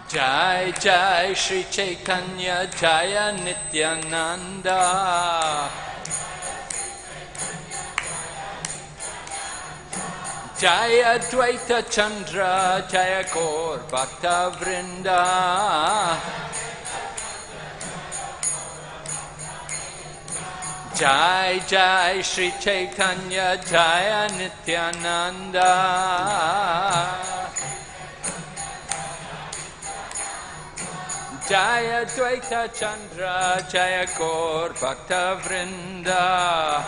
Jai Jai Shri Chaitanya Jaya Nityananda. Jaya Dvaita Chandra Jaya Gaur Bhakta Vrinda. Jai Jai Shri Chaitanya Jaya Nityananda. Jaya Dvaita Chandra Jaya Gaur Bhakta Vrinda.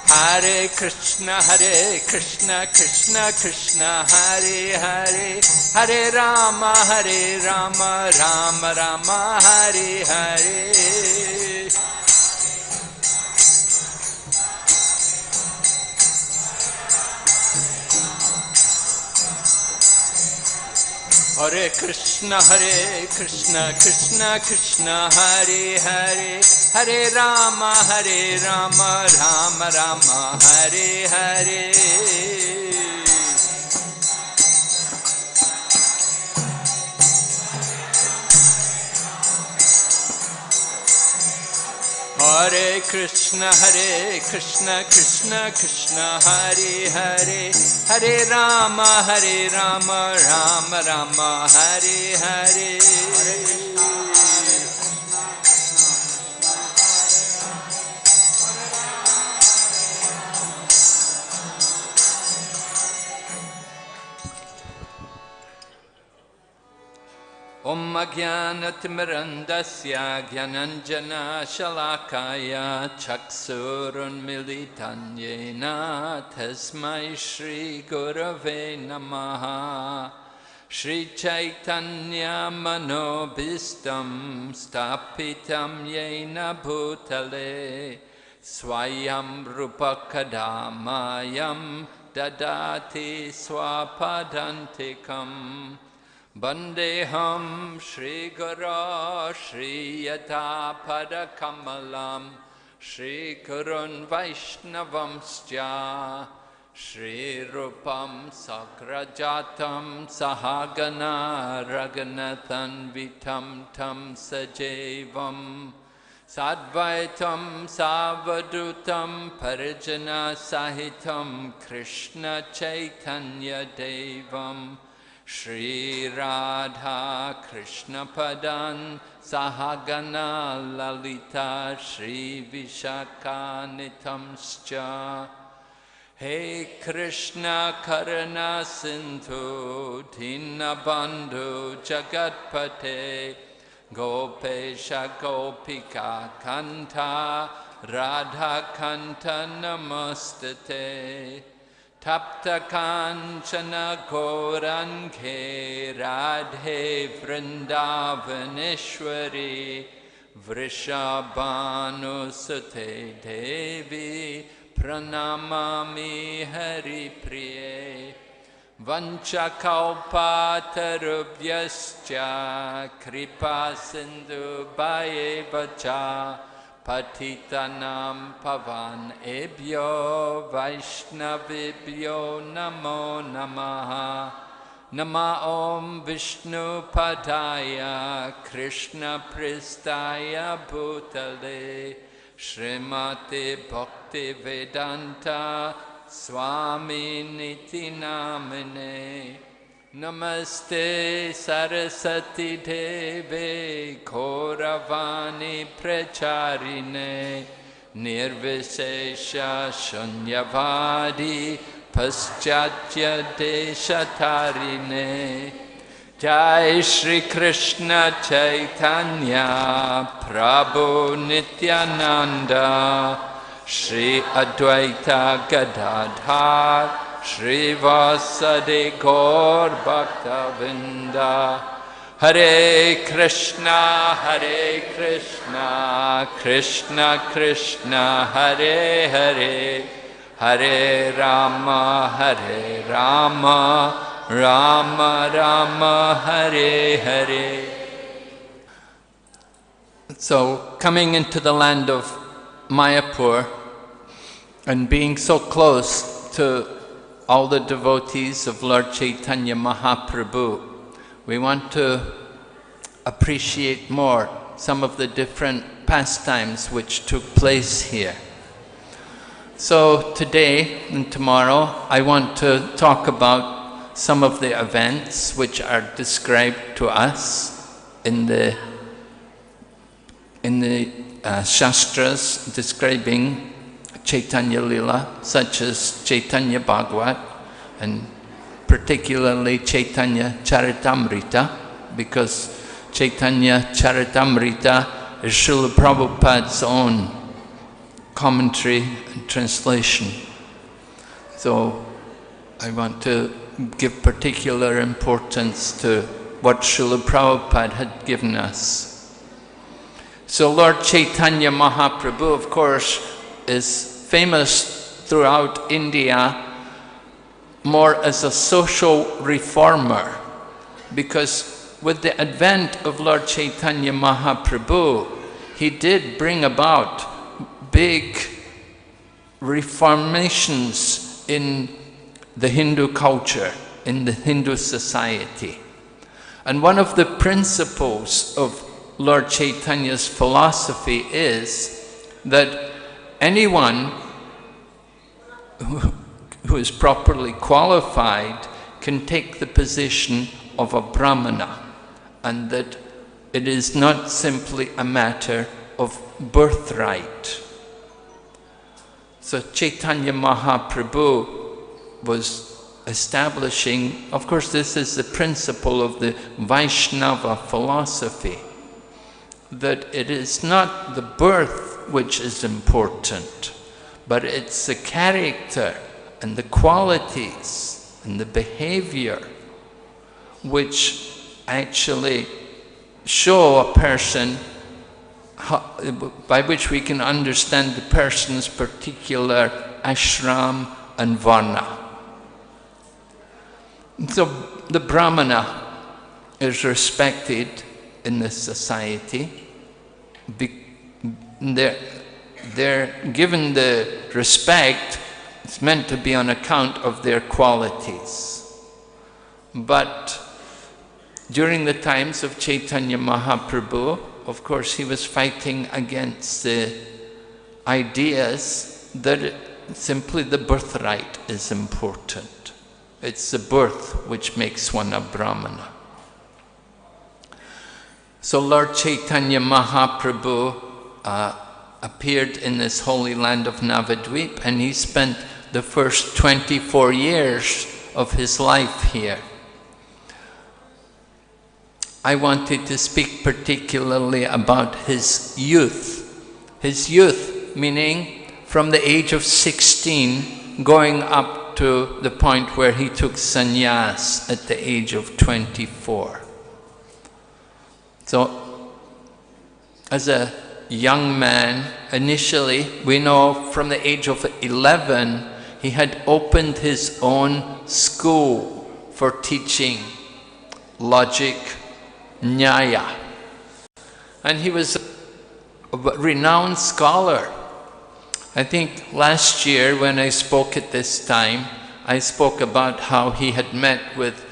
Hare Krishna Krishna Krishna Hare Hare, Hare Rama Rama Rama Hare Hare. Hare Krishna Krishna Krishna Hare Hare, Hare Rama Rama Rama Hare Hare. Hare Krishna Krishna Krishna Hare Hare, Hare Rama Rama Rama Hare Hare. Om Ajnanatimmirandasya Jnananjana Shalakaya Chaksurunmilitanyena Tasmai Shri Gurave Namaha. Shri Chaitanya Manobhistam Stapitam Yena Bhutale Swayam Rupakadamayam Dadati Swapadantikam. Bandeham Shri Guru Shri Yata Padakamalam Shri Kurun Vaishnavamscha Shri Rupam Sakrajatam Sahagana Raghunathan Vitam Tam Sajevam Sadvaitam Savadutam Parijana Sahitam Krishna Chaitanya Devam Shri Radha Krishna Padan Sahagana Lalita Shri Vishaka Nitamscha. Hey Krishna Karana Sindhu Dinabandhu Jagatpate Gopesha Gopika Kanta Radha Kanta Namastate. Tapta Kanchana Gaurange Radhe Vrindavaneshwari Vrishabhanusute Devi Pranamami Hari Priye. Vanchakalpatarubhyascha Kripa Sindhu Bhayevacha Patitanam Pavan Ebhyo Vaishnavibhyo Namo Namaha. Nama Om Vishnu Padaya Krishna Pristaya Bhutale Srimati Bhakti Vedanta Swami Niti Namine. Namaste Sarasati Deve Kauravani Pracharine Nirvishesha Shunyavadi Paschatya Deshatarine. Jai Shri Krishna Chaitanya Prabhu Nityananda Shri Advaita Gadadhar Shri Vasadi Gaur Bhakta Vrinda. Hare Krishna Krishna Krishna Hare Hare, Hare Rama Rama Rama Hare Hare. So coming into the land of Mayapur and being so close to all the devotees of Lord Chaitanya Mahaprabhu. We want to appreciate more some of the different pastimes which took place here. So today and tomorrow I want to talk about some of the events which are described to us in the Shastras describing Chaitanya Lila, such as Chaitanya Bhagavat and particularly Chaitanya Charitamrita, because Chaitanya Charitamrita is Srila Prabhupada's own commentary and translation. So I want to give particular importance to what Srila Prabhupada had given us. So Lord Chaitanya Mahaprabhu, of course, is famous throughout India more as a social reformer, because with the advent of Lord Chaitanya Mahaprabhu, he did bring about big reformations in the Hindu culture, in the Hindu society. And one of the principles of Lord Chaitanya's philosophy is that anyone who is properly qualified can take the position of a Brahmana, and that it is not simply a matter of birthright. So Chaitanya Mahaprabhu was establishing, of course this is the principle of the Vaishnava philosophy, that it is not the birth which is important, but it's the character and the qualities and the behavior which actually show a person, by which we can understand the person's particular ashram and varna. So the Brahmana is respected in this society. They're given the respect, it's meant to be on account of their qualities. But during the times of Chaitanya Mahaprabhu, of course, he was fighting against the ideas that simply the birthright is important. It's the birth which makes one a Brahmana. So Lord Chaitanya Mahaprabhu appeared in this holy land of Navadvip, and he spent the first 24 years of his life here. I wanted to speak particularly about his youth. His youth, meaning from the age of 16 going up to the point where he took sannyas at the age of 24. So, as a young man, initially, we know from the age of 11, he had opened his own school for teaching logic, Nyaya. And he was a renowned scholar. I think last year when I spoke at this time, I spoke about how he had met with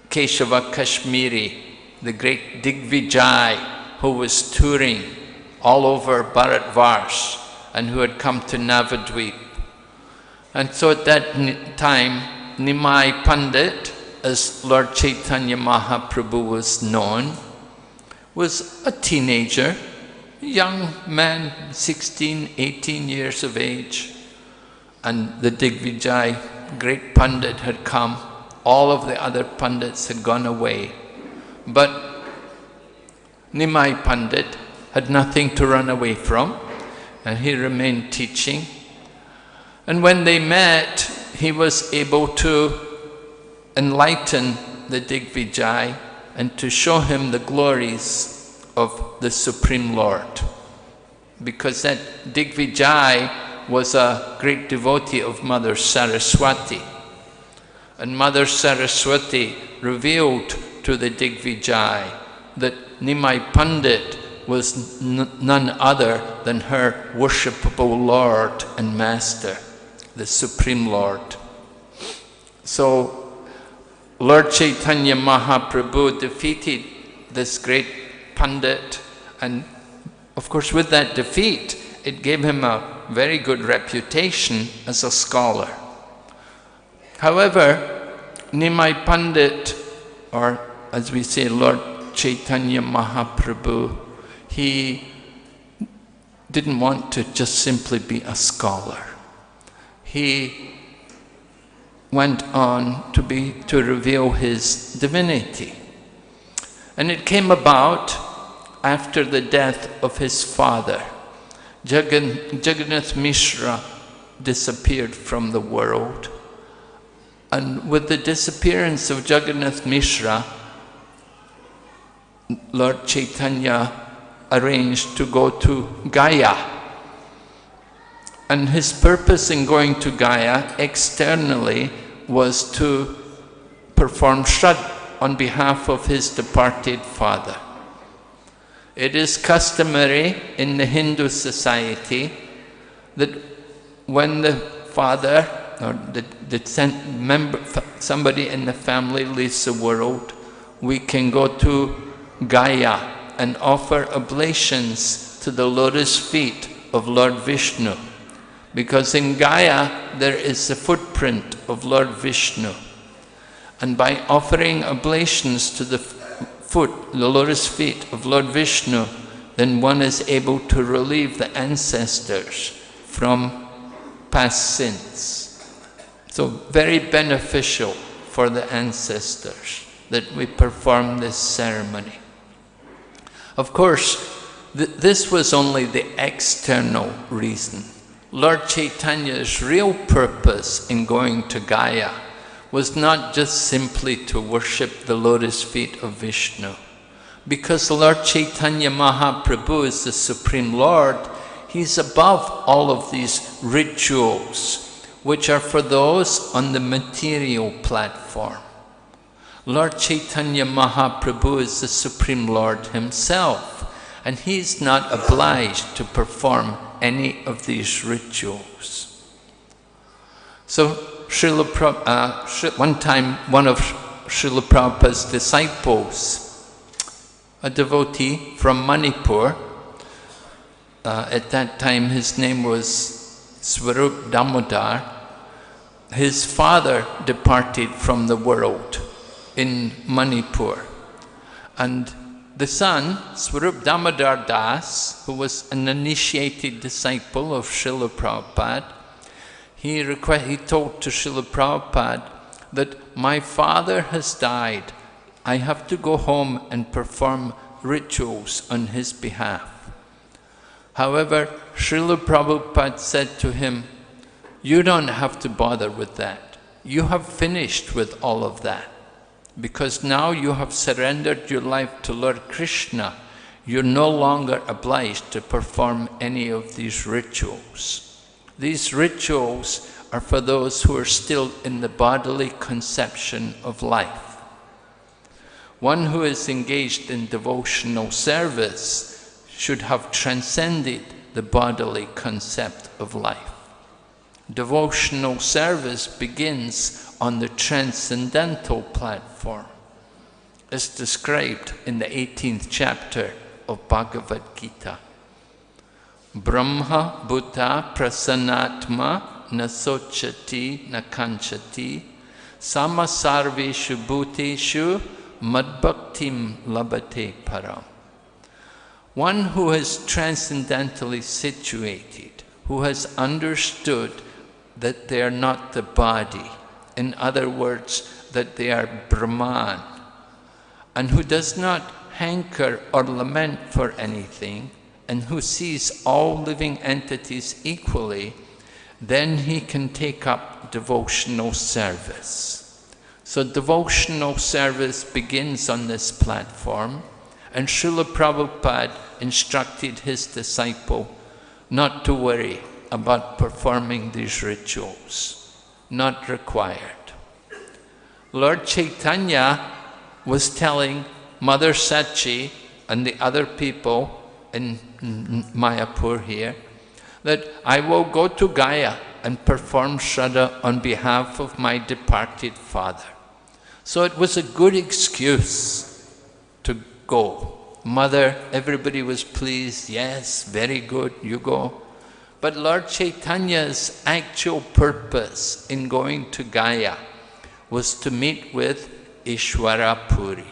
Keshava Kashmiri, the great Digvijay, who was touring all over Bharatvarsh and who had come to Navadvip. And so at that time, Nimai Pandit, as Lord Chaitanya Mahaprabhu was known, was a teenager, a young man, 16, 18 years of age. And the Digvijay, great Pandit, had come. All of the other Pandits had gone away. But Nimai Pandit had nothing to run away from, and he remained teaching. And when they met, he was able to enlighten the Digvijay and to show him the glories of the Supreme Lord. Because that Digvijay was a great devotee of Mother Saraswati. And Mother Saraswati revealed to the Digvijay that Nimai Pandit was none other than her worshipable Lord and Master, the Supreme Lord. So Lord Chaitanya Mahaprabhu defeated this great Pandit, and of course with that defeat it gave him a very good reputation as a scholar. However, Nimai Pandit, or as we say Lord Chaitanya Mahaprabhu, he didn't want to just simply be a scholar. He went on to reveal his divinity. And it came about after the death of his father. Jagannath Mishra disappeared from the world. And with the disappearance of Jagannath Mishra, Lord Chaitanya arranged to go to Gaya. And his purpose in going to Gaya externally was to perform Shraddha on behalf of his departed father. It is customary in the Hindu society that when the father or somebody in the family leaves the world, we can go to Gaya and offer oblations to the lotus feet of Lord Vishnu. Because in Gaya there is the footprint of Lord Vishnu. And by offering oblations to the lotus feet of Lord Vishnu, then one is able to relieve the ancestors from past sins. So very beneficial for the ancestors that we perform this ceremony. Of course, this was only the external reason. Lord Chaitanya's real purpose in going to Gaya was not just simply to worship the lotus feet of Vishnu. Because Lord Chaitanya Mahaprabhu is the Supreme Lord, he's above all of these rituals, which are for those on the material platform. Lord Chaitanya Mahaprabhu is the Supreme Lord himself, and he's not obliged to perform any of these rituals. So one time, one of Srila Prabhupada's disciples, a devotee from Manipur, at that time his name was Swarup Damodar, his father departed from the world in Manipur. And the son, Swarup Damodar Das, who was an initiated disciple of Srila Prabhupada, he told to Srila Prabhupada that my father has died. I have to go home and perform rituals on his behalf. However, Srila Prabhupada said to him, you don't have to bother with that. You have finished with all of that. Because now you have surrendered your life to Lord Krishna, you're no longer obliged to perform any of these rituals. These rituals are for those who are still in the bodily conception of life. One who is engaged in devotional service should have transcended the bodily concept of life. Devotional service begins on the transcendental platform, as described in the 18th chapter of Bhagavad Gita. Brahma Bhuta Prasanatma Nasochati Nakanchati Sama Sarveshu Bhuteshu Madbhaktim Labate Param. One who is transcendentally situated, who has understood that they are not the body, in other words, that they are Brahman, and who does not hanker or lament for anything, and who sees all living entities equally, then he can take up devotional service. So devotional service begins on this platform, and Srila Prabhupada instructed his disciple not to worry about performing these rituals, not required. Lord Chaitanya was telling Mother Sachi and the other people in Mayapur here that I will go to Gaya and perform Shraddha on behalf of my departed father. So it was a good excuse to go. Mother, everybody was pleased. Yes, very good, you go. But Lord Chaitanya's actual purpose in going to Gaya was to meet with Ishwara Puri.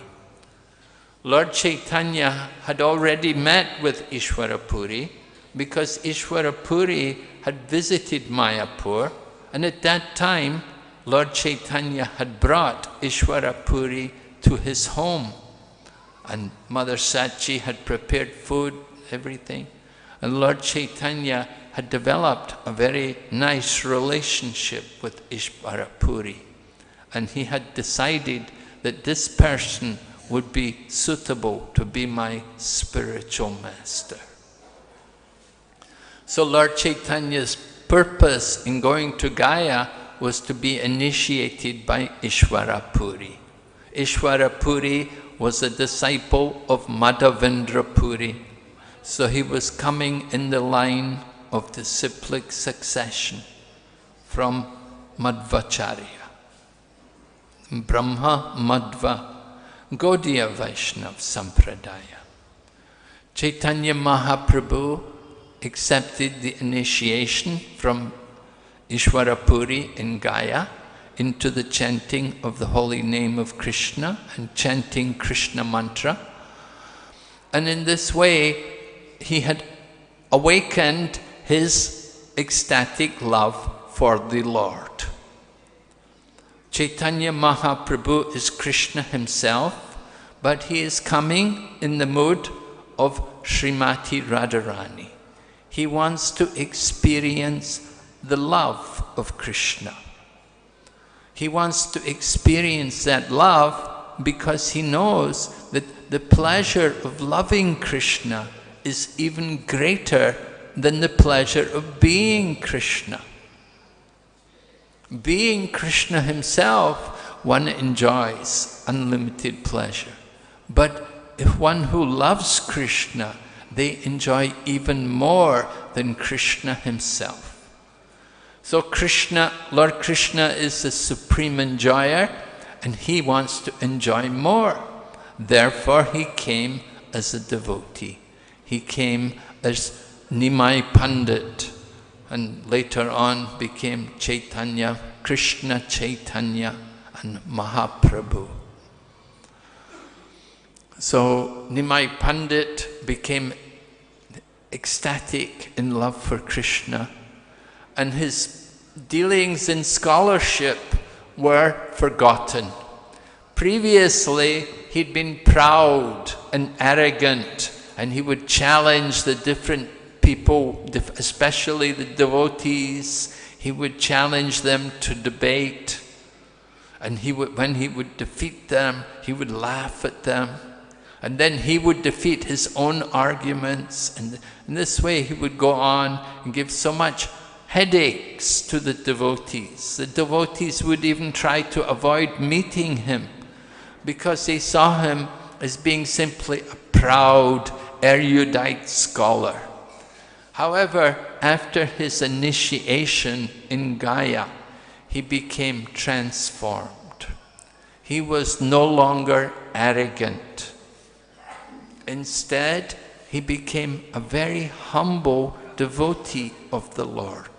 Lord Chaitanya had already met with Ishwara Puri because Ishwara Puri had visited Mayapur, and at that time Lord Chaitanya had brought Ishwara Puri to his home, and Mother Sachi had prepared food, everything, and Lord Chaitanya had developed a very nice relationship with Ishwara Puri, and he had decided that this person would be suitable to be my spiritual master. So Lord Chaitanya's purpose in going to Gaya was to be initiated by Ishwara Puri. Ishwara Puri was a disciple of Madhavendra Puri, so he was coming in the line of disciplic succession from Madhvacharya. Brahma Madhva Gaudiya Vaishnav Sampradaya. Chaitanya Mahaprabhu accepted the initiation from Ishwara Puri in Gaya into the chanting of the holy name of Krishna and chanting Krishna mantra. And in this way, he had awakened his ecstatic love for the Lord. Chaitanya Mahaprabhu is Krishna himself, but he is coming in the mood of Srimati Radharani. He wants to experience the love of Krishna. He wants to experience that love because he knows that the pleasure of loving Krishna is even greater than the pleasure of being Krishna. Being Krishna himself, one enjoys unlimited pleasure. But if one who loves Krishna, they enjoy even more than Krishna himself. So Krishna, Lord Krishna is the supreme enjoyer, and he wants to enjoy more. Therefore he came as a devotee. He came as Nimai Pandit, and later on became Chaitanya, Krishna Chaitanya and Mahaprabhu. So Nimai Pandit became ecstatic in love for Krishna, and his dealings in scholarship were forgotten. Previously, he'd been proud and arrogant, and he would challenge the different people, especially the devotees. He would challenge them to debate, and when he would defeat them, he would laugh at them. And then he would defeat his own arguments, and in this way he would go on and give so much headaches to the devotees. The devotees would even try to avoid meeting him because they saw him as being simply a proud, erudite scholar. However, after his initiation in Gaya, he became transformed. He was no longer arrogant. Instead, he became a very humble devotee of the Lord.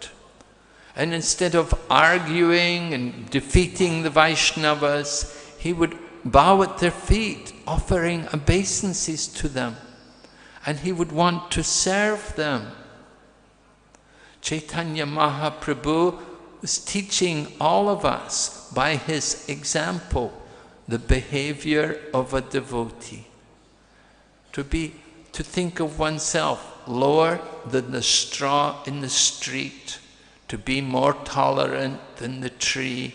And instead of arguing and defeating the Vaishnavas, he would bow at their feet, offering obeisances to them. And he would want to serve them. Chaitanya Mahaprabhu was teaching all of us by his example the behavior of a devotee. To think of oneself lower than the straw in the street, to be more tolerant than the tree,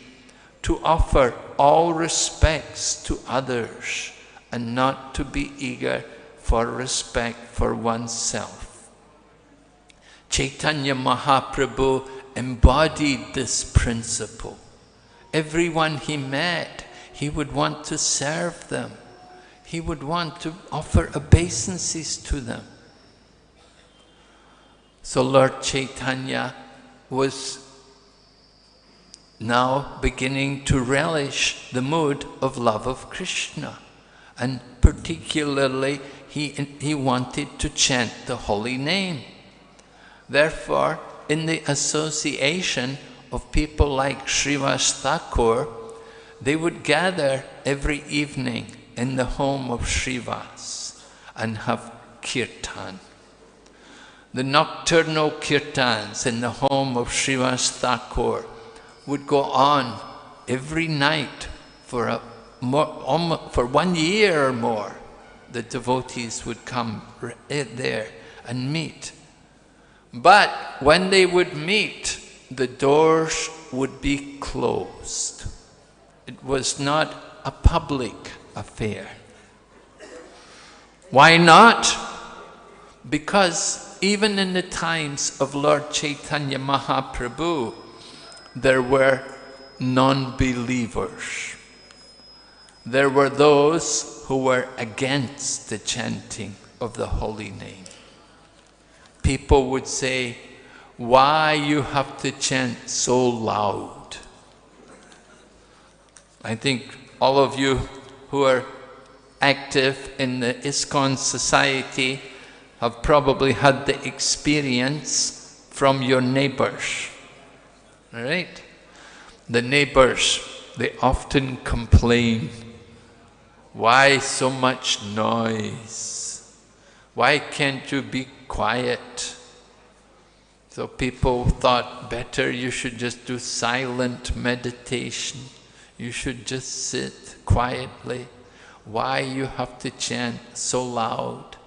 to offer all respects to others, and not to be eager for respect for oneself. Chaitanya Mahaprabhu embodied this principle. Everyone he met, he would want to serve them. He would want to offer obeisances to them. So Lord Chaitanya was now beginning to relish the mood of love of Krishna. And particularly, he wanted to chant the holy name. Therefore, in the association of people like Srivas Thakur, they would gather every evening in the home of Srivas and have kirtan. The nocturnal kirtans in the home of Srivas Thakur would go on every night for 1 year or more. The devotees would come there and meet. But when they would meet, the doors would be closed. It was not a public affair. Why not? Because even in the times of Lord Chaitanya Mahaprabhu, there were non-believers. There were those who were against the chanting of the holy name. People would say, why you have to chant so loud? I think all of you who are active in the ISKCON society have probably had the experience from your neighbors. All right? The neighbors, they often complain, why so much noise? Why can't you be quiet? So people thought, better you should just do silent meditation. You should just sit quietly. Why you have to chant so loud?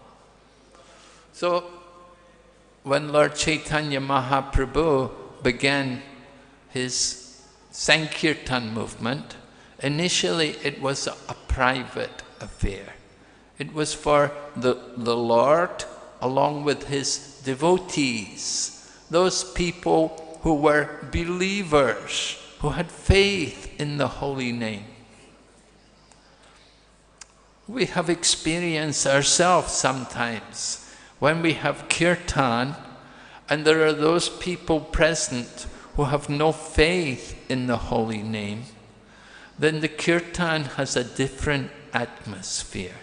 So when Lord Chaitanya Mahaprabhu began his Sankirtan movement, initially it was a private affair. It was for the Lord along with his devotees, those people who were believers, who had faith in the holy name. We have experienced ourselves sometimes when we have kirtan and there are those people present who have no faith in the holy name, then the kirtan has a different atmosphere.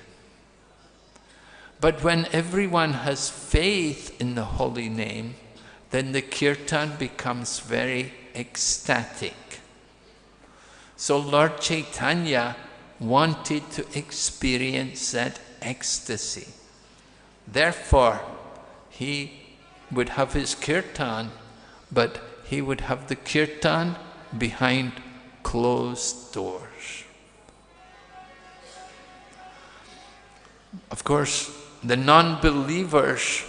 But when everyone has faith in the holy name, then the kirtan becomes very ecstatic. So Lord Chaitanya wanted to experience that ecstasy. Therefore, he would have his kirtan, but he would have the kirtan behind closed doors. Of course, the non-believers,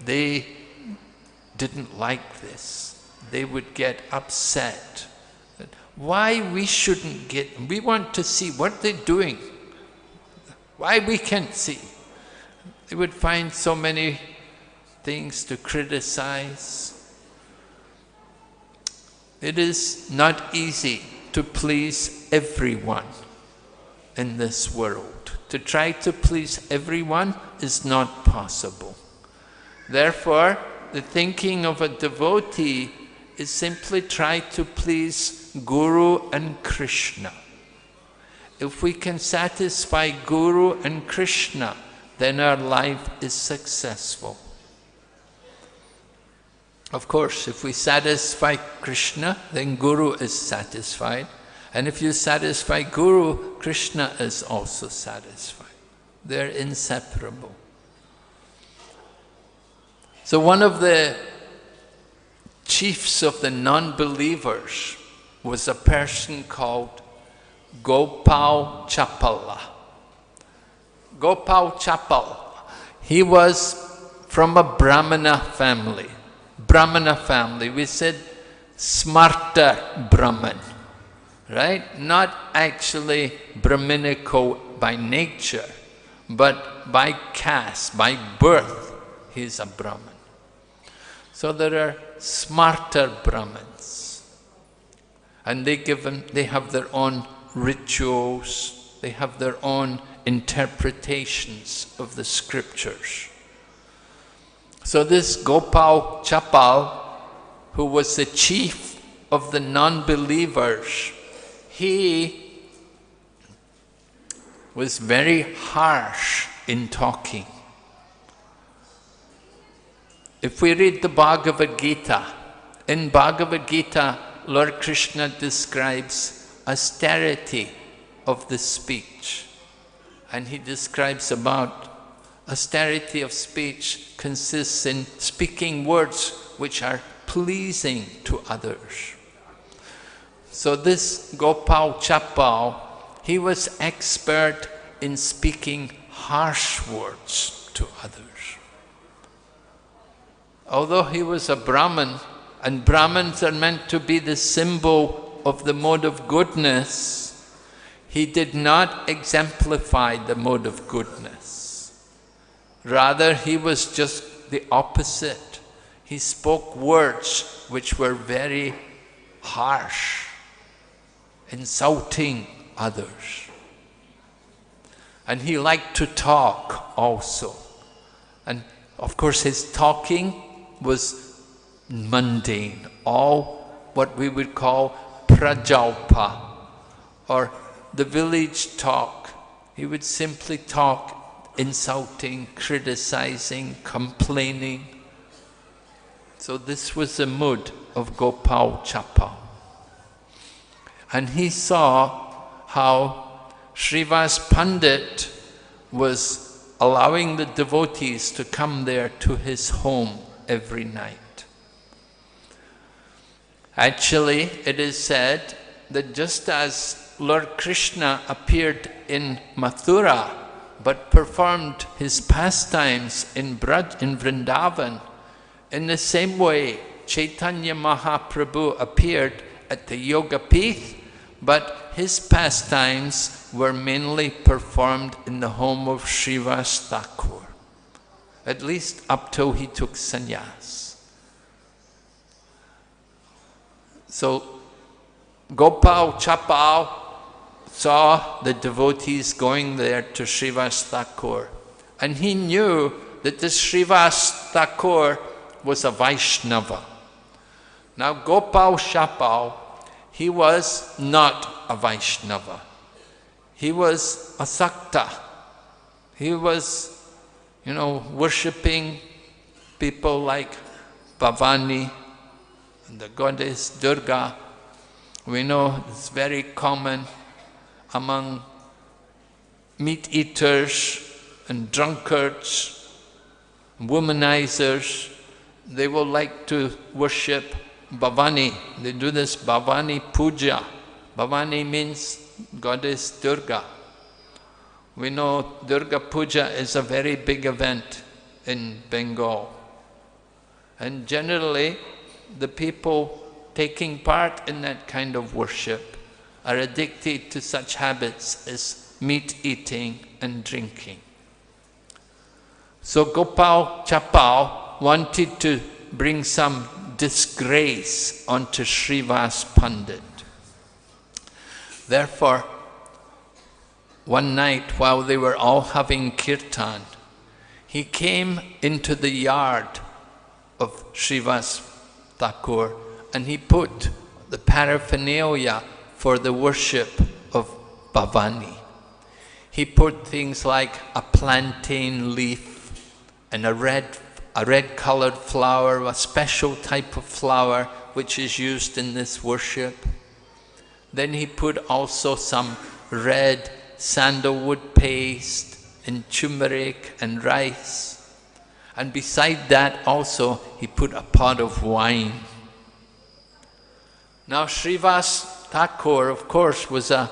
they didn't like this. They would get upset. Why we shouldn't get, we want to see what they're doing. Why we can't see? They would find so many things to criticize. It is not easy to please everyone in this world. To try to please everyone is not possible. Therefore, the thinking of a devotee is simply try to please Guru and Krishna. If we can satisfy Guru and Krishna, then our life is successful. Of course, if we satisfy Krishna, then Guru is satisfied. And if you satisfy Guru, Krishna is also satisfied. They're inseparable. So one of the chiefs of the non-believers was a person called Gopal Chapala. Gopal Chapal, he was from a Brahmana family. Brahmana family, we said Smarta Brahman, right? Not actually Brahminical by nature, but by caste, by birth, he's a Brahman. So there are smarter Brahmins, and they have their own rituals, they have their own interpretations of the scriptures. So this Gopal Chapal, who was the chief of the non-believers, he was very harsh in talking. If we read the Bhagavad Gita, in Bhagavad Gita, Lord Krishna describes austerity of the speech. And he describes about austerity of speech consists in speaking words which are pleasing to others. So this Gopal Chapal, he was expert in speaking harsh words to others. Although he was a Brahmin, and Brahmins are meant to be the symbol of the mode of goodness, he did not exemplify the mode of goodness. Rather, he was just the opposite. He spoke words which were very harsh, insulting others. And he liked to talk also. And of course his talking was mundane, all what we would call prajalpa, or the village talk. He would simply talk, insulting, criticizing, complaining. So this was the mood of Gopal Chapal. And he saw how Srivas Pandit was allowing the devotees to come there to his home every night. Actually, it is said that just as Lord Krishna appeared in Mathura, but performed his pastimes in Vrindavan, in the same way Chaitanya Mahaprabhu appeared at the Yoga Pith, but his pastimes were mainly performed in the home of Srivas Thakur, at least up till he took sannyas. So Gopal Chapal saw the devotees going there to Srivas Thakur, and he knew that this Srivas Thakur was a Vaishnava. Now Gopal Chapal, he was not a Vaishnava. He was a Sakta. He was, worshipping people like Bhavani and the goddess Durga. We know it's very common among meat eaters and drunkards, womanizers. They will like to worship Bhavani. They do this Bhavani Puja. Bhavani means goddess Durga. We know Durga Puja is a very big event in Bengal. And generally, the people taking part in that kind of worship are addicted to such habits as meat eating and drinking. So Gopal Chapal wanted to bring some disgrace onto Srivas Pandit. Therefore, one night while they were all having kirtan, he came into the yard of Srivas Thakur and he put the paraphernalia for the worship of Bhavani. He put things like a plantain leaf and a red-colored flower, a special type of flower which is used in this worship. Then he put also some red sandalwood paste and turmeric and rice. And beside that also he put a pot of wine. Now Srivas Thakur, of course, was a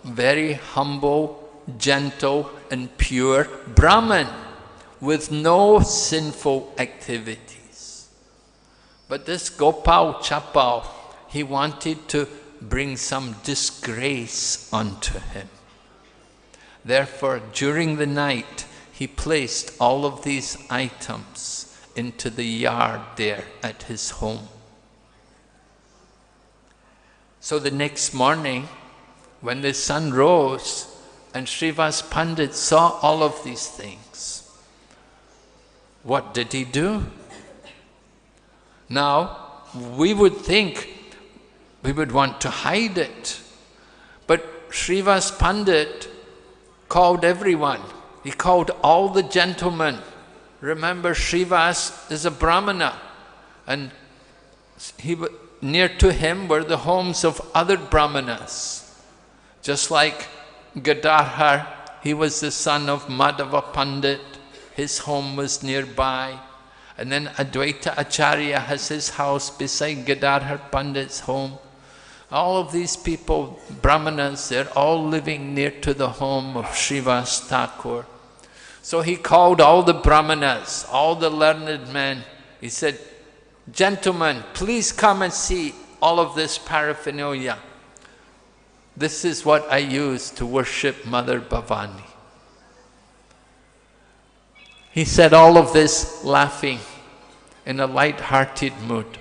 very humble, gentle and pure Brahmin with no sinful activities. But this Gopal Chapal, he wanted to bring some disgrace onto him. Therefore, during the night, he placed all of these items into the yard there at his home. So the next morning, when the sun rose and Srivas Pandit saw all of these things, what did he do? Now, we would think we would want to hide it. But Srivas Pandit called everyone. He called all the gentlemen. Remember, Srivas is a Brahmana, and near to him were the homes of other Brahmanas. Just like Gadadhar, he was the son of Madhava Pandit. His home was nearby. And then Advaita Acharya has his house beside Gadadhar Pandit's home. All of these people, Brahmanas, they're all living near to the home of Srivas Thakur. So he called all the Brahmanas, all the learned men. He said, "Gentlemen, please come and see all of this paraphernalia. This is what I use to worship Mother Bhavani." He said all of this laughing in a light-hearted mood.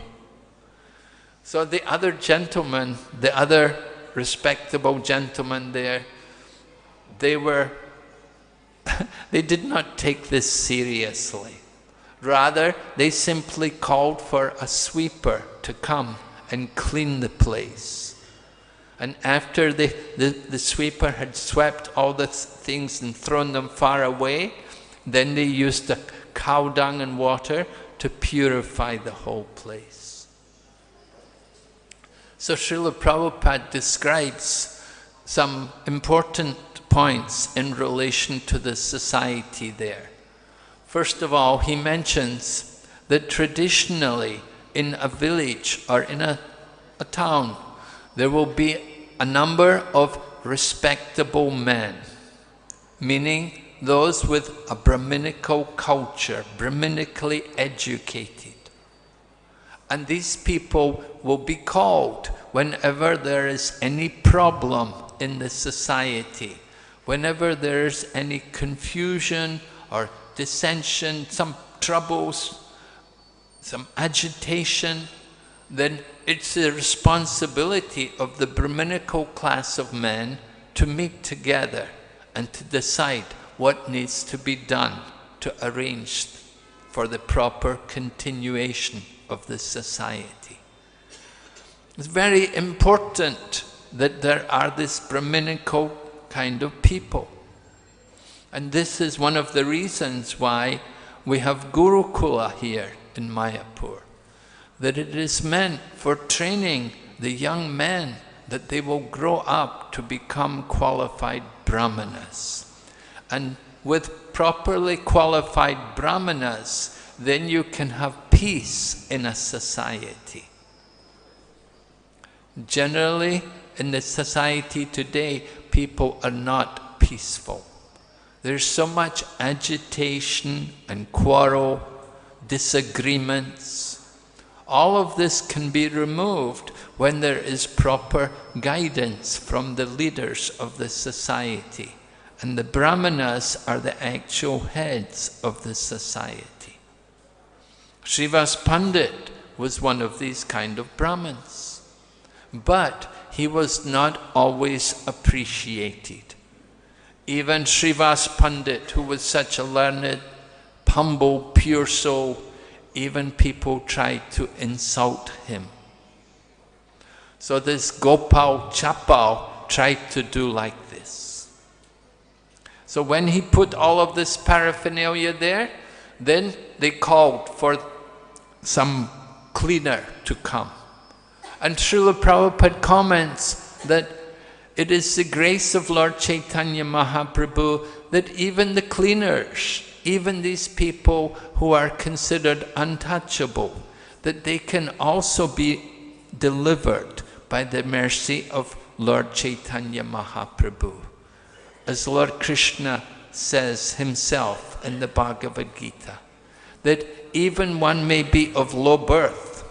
So the other gentlemen, the other respectable gentlemen there, they did not take this seriously. Rather, they simply called for a sweeper to come and clean the place. And after the sweeper had swept all the things and thrown them far away, then they used the cow dung and water to purify the whole place. So Srila Prabhupada describes some important points in relation to the society there. First of all, he mentions that traditionally in a village or in a town, there will be a number of respectable men, meaning those with a Brahminical culture, Brahminically educated. And these people will be called whenever there is any problem in the society, whenever there is any confusion or dissension, some troubles, some agitation, then it's the responsibility of the Brahminical class of men to meet together and to decide what needs to be done to arrange for the proper continuation of the society. It's very important that there are this Brahminical kind of people. And this is one of the reasons why we have Gurukula here in Mayapur, that it is meant for training the young men that they will grow up to become qualified Brahmanas. And with properly qualified Brahmanas, then you can have peace in a society. Generally, in the society today, people are not peaceful. There's so much agitation and quarrel, disagreements. All of this can be removed when there is proper guidance from the leaders of the society. And the Brahmanas are the actual heads of the society. Srivas Pandit was one of these kind of Brahmins. But he was not always appreciated. Even Srivas Pandit, who was such a learned, humble, pure soul, even people tried to insult him. So this Gopal Chapal tried to do like this. So when he put all of this paraphernalia there, then they called for some cleaner to come. And Srila Prabhupada comments that it is the grace of Lord Chaitanya Mahaprabhu that even the cleaners, even these people who are considered untouchable, that they can also be delivered by the mercy of Lord Chaitanya Mahaprabhu. As Lord Krishna says himself in the Bhagavad Gita, that even one may be of low birth,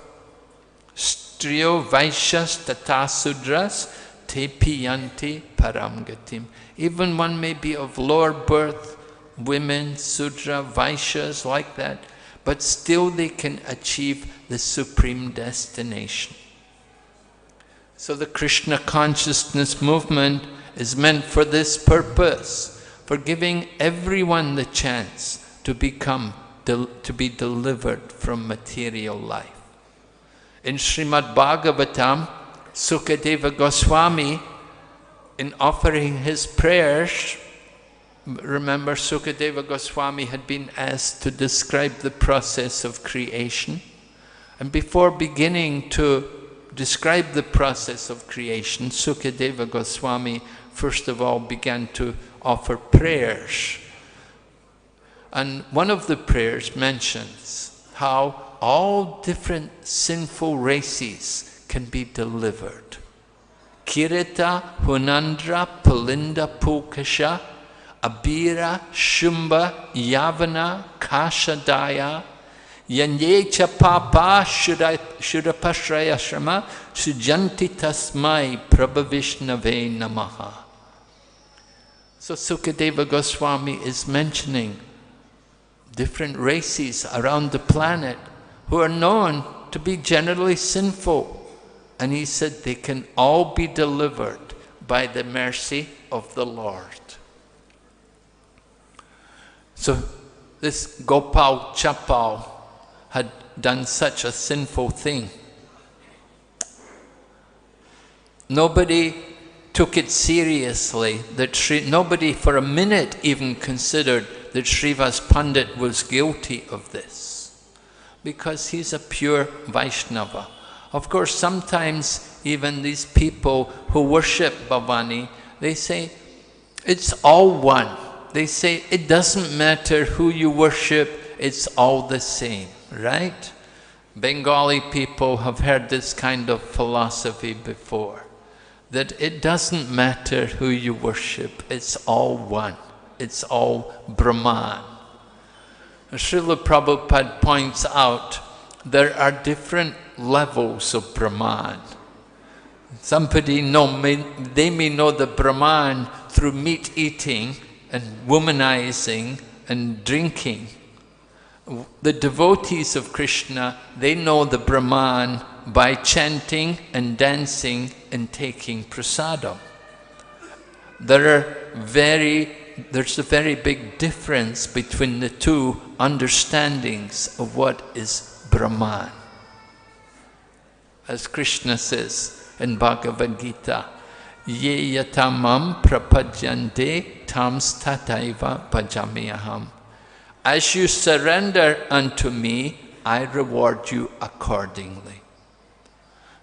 striyo vaishyas tata sudras te piyanti param gatim. Even one may be of lower birth, women, sudra, vaishyas, like that, but still they can achieve the supreme destination. So the Krishna consciousness movement is meant for this purpose, for giving everyone the chance to be delivered from material life. In Srimad Bhagavatam, Sukadeva Goswami, in offering his prayers, remember Sukadeva Goswami had been asked to describe the process of creation. And before beginning to describe the process of creation, Sukadeva Goswami first of all began to offer prayers. And one of the prayers mentions how all different sinful races can be delivered. Kirita, Hunandra, Palinda, Pulkasha, Abira, Shumba, Yavana, Kashadaya, Yanyecha Papa, Shurapashrayashrama, Sujanti Tasmai, Prabhavishnave Namaha. So Sukadeva Goswami is mentioning different races around the planet who are known to be generally sinful. And he said they can all be delivered by the mercy of the Lord. So this Gopal Chapal had done such a sinful thing. Nobody took it seriously, that nobody for a minute even considered that Srivas Pandit was guilty of this, because he's a pure Vaishnava. Of course, sometimes even these people who worship Bhavani, they say, it's all one. They say, it doesn't matter who you worship, it's all the same, right? Bengali people have heard this kind of philosophy before, that it doesn't matter who you worship, it's all one. It's all Brahman. Srila Prabhupada points out there are different levels of Brahman. Somebody they may know the Brahman through meat eating and womanizing and drinking. The devotees of Krishna, they know the Brahman by chanting and dancing and taking prasadam. There's a very big difference between the two understandings of what is Brahman. As Krishna says in Bhagavad Gita, Ye yatamam prapadyante tams tataiva bhajamyaham. As you surrender unto me, I reward you accordingly.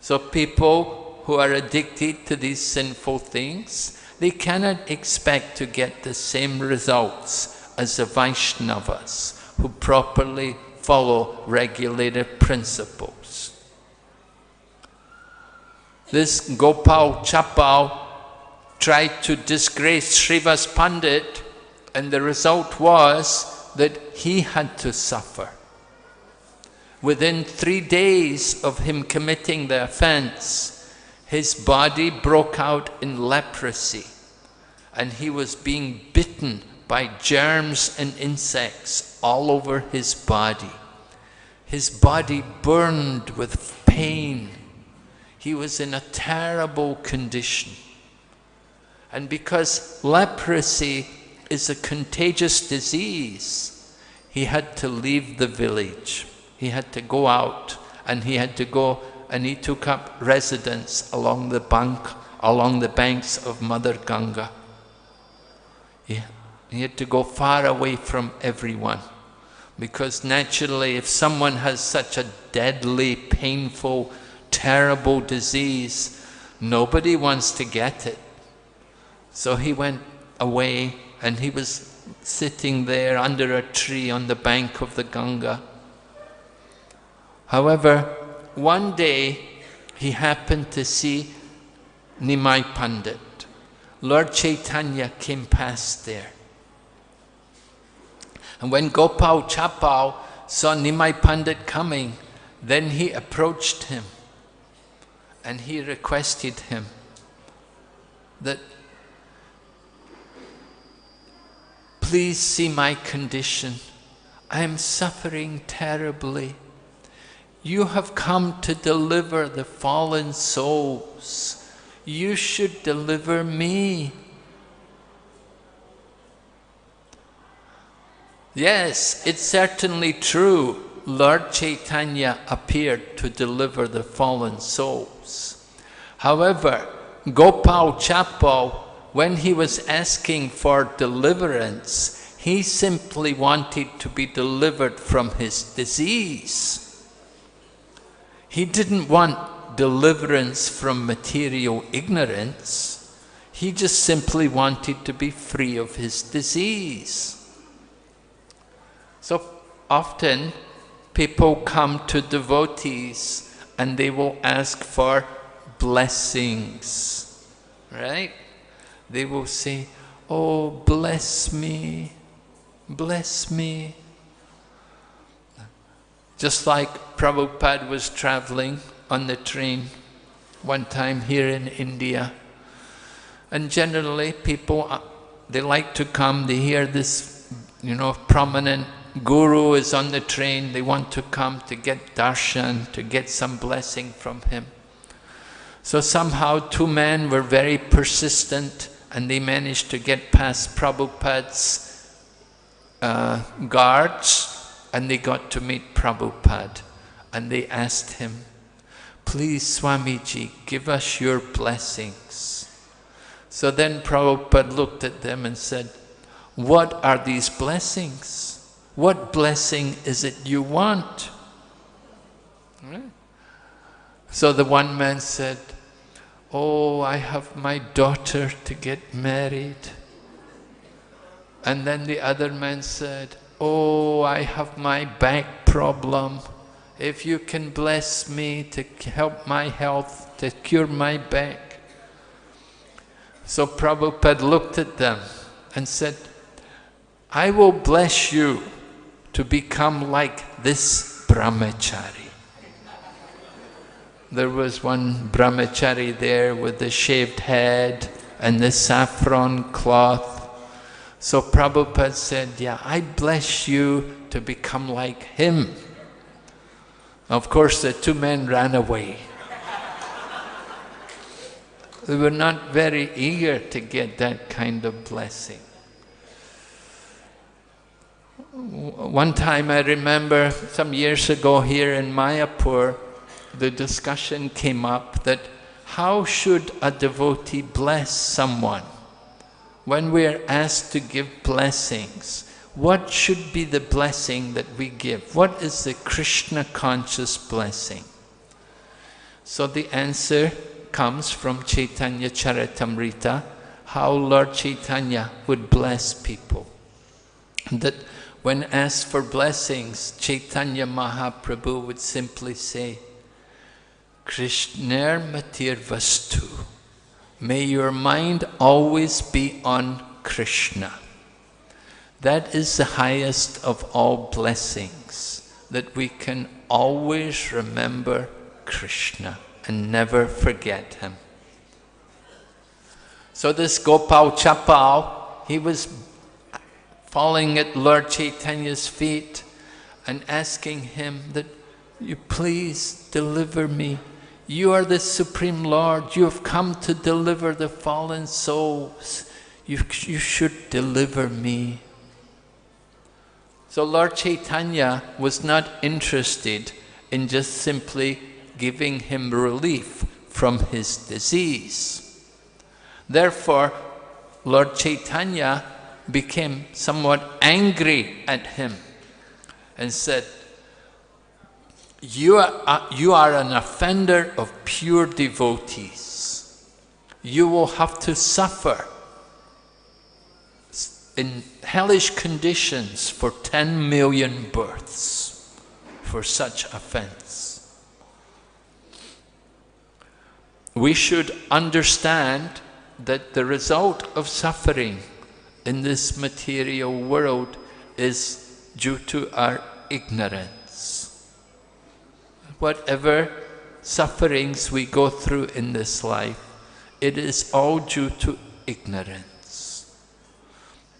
So people who are addicted to these sinful things, they cannot expect to get the same results as the Vaishnavas who properly follow regulated principles. This Gopal Chapal tried to disgrace Srivas Pandit, and the result was that he had to suffer. Within 3 days of him committing the offense, his body broke out in leprosy, and he was being bitten by germs and insects all over his body. His body burned with pain. He was in a terrible condition. And because leprosy is a contagious disease, he had to leave the village. He had to go out, and he took up residence along the banks of Mother Ganga. He had to go far away from everyone, because naturally if someone has such a deadly, painful, terrible disease, nobody wants to get it. So he went away, and he was sitting there under a tree on the bank of the Ganga. However, one day he happened to see Nimai Pandit. Lord Chaitanya came past there. And when Gopal Chapal saw Nimai Pandit coming, then he approached him and he requested him that, please see my condition. I am suffering terribly. You have come to deliver the fallen souls. You should deliver me. Yes, it's certainly true. Lord Chaitanya appeared to deliver the fallen souls. However, Gopal Chapal, when he was asking for deliverance, he simply wanted to be delivered from his disease. He didn't want deliverance from material ignorance. He just simply wanted to be free of his disease. So often people come to devotees and they will ask for blessings, right? They will say, "Oh, bless me, bless me." Just like Prabhupada was traveling on the train one time here in India. And generally people, they like to come, they hear this, prominent guru is on the train, they want to come to get darshan, to get some blessing from him. So somehow two men were very persistent and they managed to get past Prabhupada's guards, and they got to meet Prabhupada. And they asked him, "Please, Swamiji, give us your blessings." So then Prabhupada looked at them and said, "What are these blessings? What blessing is it you want?" Right? So the one man said, "Oh, I have my daughter to get married." And then the other man said, "Oh, I have my back problem. If you can bless me to help my health, to cure my back." So Prabhupada looked at them and said, "I will bless you to become like this brahmachari." There was one brahmachari there with the shaved head and the saffron cloth. So Prabhupada said, "Yeah, I bless you to become like him." Of course, the two men ran away. They were not very eager to get that kind of blessing. One time I remember some years ago here in Mayapur, the discussion came up that how should a devotee bless someone? When we are asked to give blessings, what should be the blessing that we give? What is the Krishna conscious blessing? So the answer comes from Chaitanya Charitamrita, how Lord Chaitanya would bless people. That when asked for blessings, Chaitanya Mahaprabhu would simply say, "Krishnar Matir Vastu." May your mind always be on Krishna. That is the highest of all blessings, that we can always remember Krishna and never forget him. So this Gopal Chapal, he was falling at Lord Chaitanya's feet and asking him that, "You please deliver me. You are the Supreme Lord. You have come to deliver the fallen souls. You should deliver me." So Lord Chaitanya was not interested in just simply giving him relief from his disease. Therefore, Lord Chaitanya became somewhat angry at him and said, you are an offender of pure devotees. You will have to suffer in hellish conditions for 10 million births for such offense. We should understand that the result of suffering in this material world is due to our ignorance. Whatever sufferings we go through in this life, it is all due to ignorance.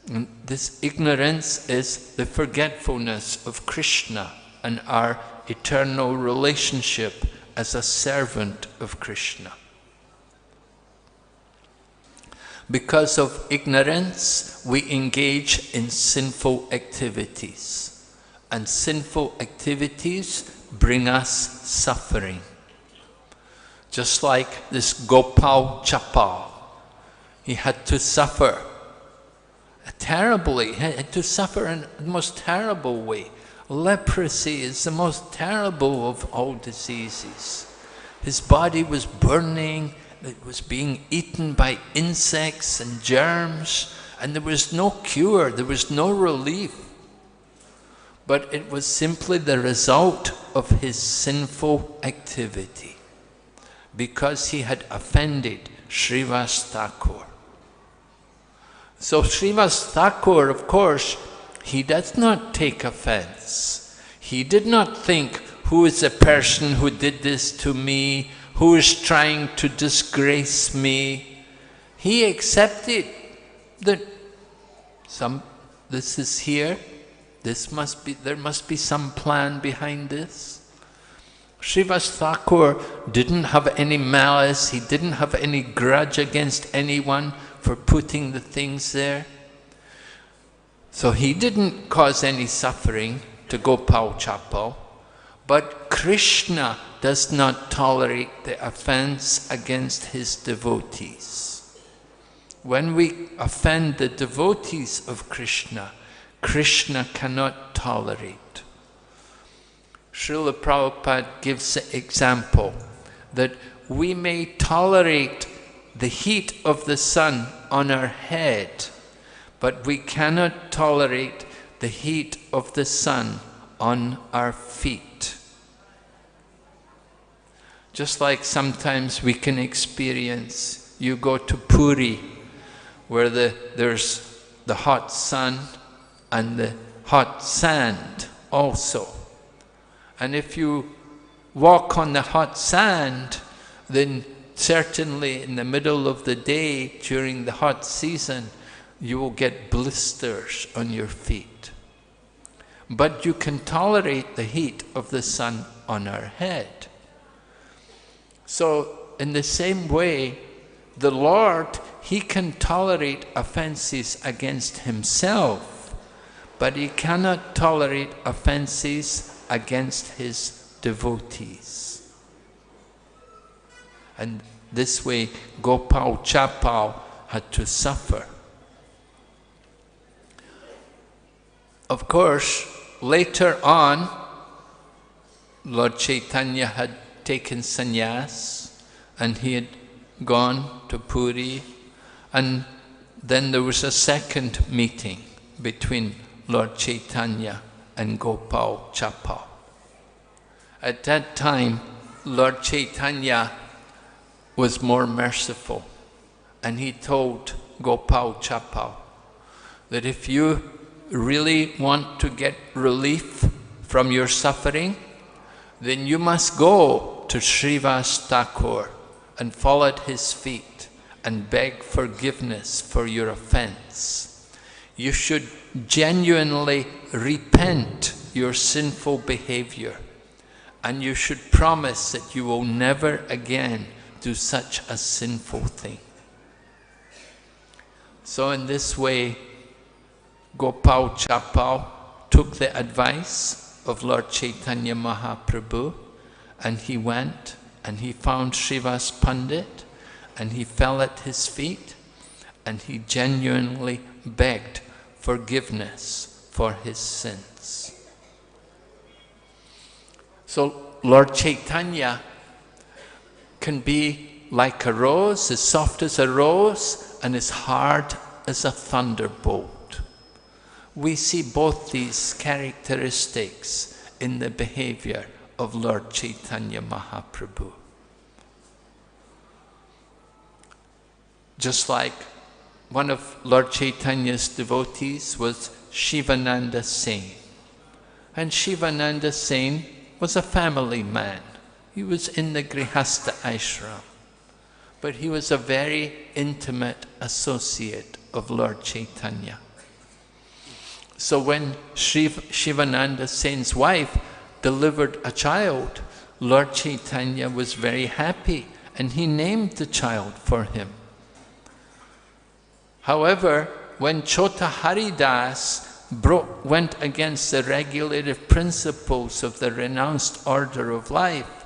And this ignorance is the forgetfulness of Krishna and our eternal relationship as a servant of Krishna. Because of ignorance, we engage in sinful activities, and sinful activities bring us suffering. just like this Gopal Chapal. He had to suffer terribly. He had to suffer in the most terrible way. Leprosy is the most terrible of all diseases. His body was burning, it was being eaten by insects and germs, and there was no cure, there was no relief. But it was simply the result of his sinful activity, because he had offended Srivas Thakur. So Srivas Thakur, of course, he does not take offense. He did not think, who is the person who did this to me, who is trying to disgrace me. He accepted that this is here, there must be some plan behind this. Srivas Thakur didn't have any malice, he didn't have any grudge against anyone for putting the things there. So he didn't cause any suffering to Gopal Chapal, but Krishna does not tolerate the offense against his devotees. When we offend the devotees of Krishna, Krishna cannot tolerate. Srila Prabhupada gives the example that we may tolerate the heat of the sun on our head, but we cannot tolerate the heat of the sun on our feet. Just like sometimes we can experience, you go to Puri, where there's the hot sun and the hot sand also. And if you walk on the hot sand, then certainly in the middle of the day during the hot season, you will get blisters on your feet. But you can tolerate the heat of the sun on our head. So in the same way, the Lord, he can tolerate offenses against himself, but he cannot tolerate offenses against his devotees. And this way, Gopal Chapal had to suffer. Of course, later on, Lord Chaitanya had taken sannyas and he had gone to Puri, and then there was a second meeting between Lord Chaitanya and Gopal Chapal. At that time, Lord Chaitanya was more merciful, and he told Gopal Chapal that if you really want to get relief from your suffering, then you must go to Srivas Thakur and fall at his feet and beg forgiveness for your offense. You should genuinely repent your sinful behavior, and you should promise that you will never again do such a sinful thing. So in this way, Gopal Chapal took the advice of Lord Chaitanya Mahaprabhu, and he went and he found Srivas Pandit, and he fell at his feet, and he genuinely begged forgiveness for his sins. So Lord Chaitanya can be like a rose, as soft as a rose, and as hard as a thunderbolt. We see both these characteristics in the behavior of Lord Chaitanya Mahaprabhu. Just like one of Lord Chaitanya's devotees was Shivananda Sen. And Shivananda Sen was a family man. He was in the Grihastha ashram, but he was a very intimate associate of Lord Chaitanya. So when Shivananda Sen's wife delivered a child, Lord Chaitanya was very happy, and he named the child for him. However, when Chota Haridas went against the regulative principles of the renounced order of life,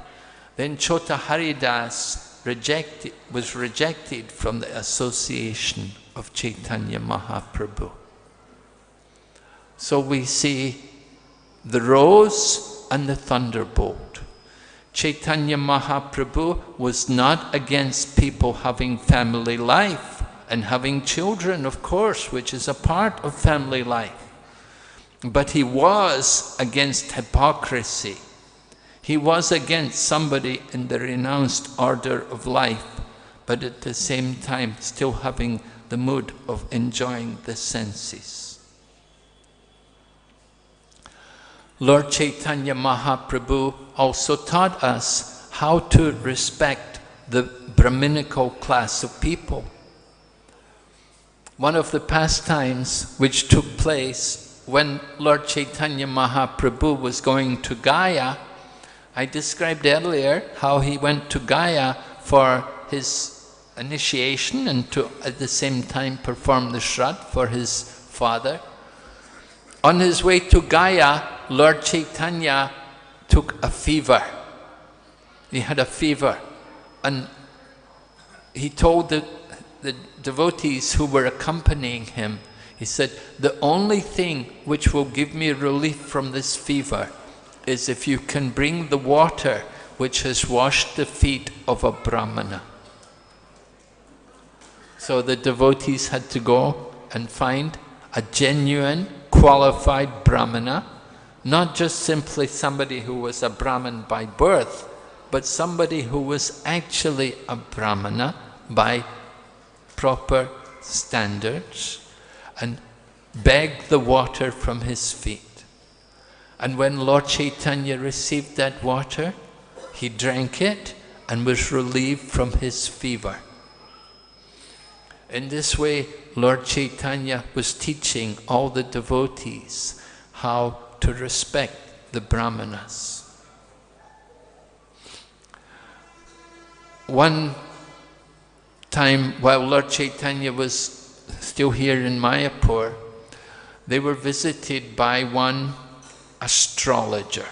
Then Chota Haridas was rejected from the association of Chaitanya Mahaprabhu. So we see the rose and the thunderbolt. Chaitanya Mahaprabhu was not against people having family life and having children, of course, which is a part of family life. But he was against hypocrisy. He was against somebody in the renounced order of life, but at the same time still having the mood of enjoying the senses. Lord Chaitanya Mahaprabhu also taught us how to respect the Brahminical class of people. One of the pastimes which took place when Lord Chaitanya Mahaprabhu was going to Gaya, I described earlier how he went to Gaya for his initiation and to at the same time perform the Shraddha for his father. On his way to Gaya, Lord Chaitanya took a fever. He had a fever, and he told the devotees who were accompanying him, he said, the only thing which will give me relief from this fever is if you can bring the water which has washed the feet of a Brahmana. So the devotees had to go and find a genuine, qualified Brahmana, not just simply somebody who was a Brahmin by birth, but somebody who was actually a Brahmana by proper standards, and beg the water from his feet. And when Lord Chaitanya received that water, he drank it and was relieved from his fever. In this way, Lord Chaitanya was teaching all the devotees how to respect the Brahmanas. One time, while Lord Chaitanya was still here in Mayapur, they were visited by one astrologer.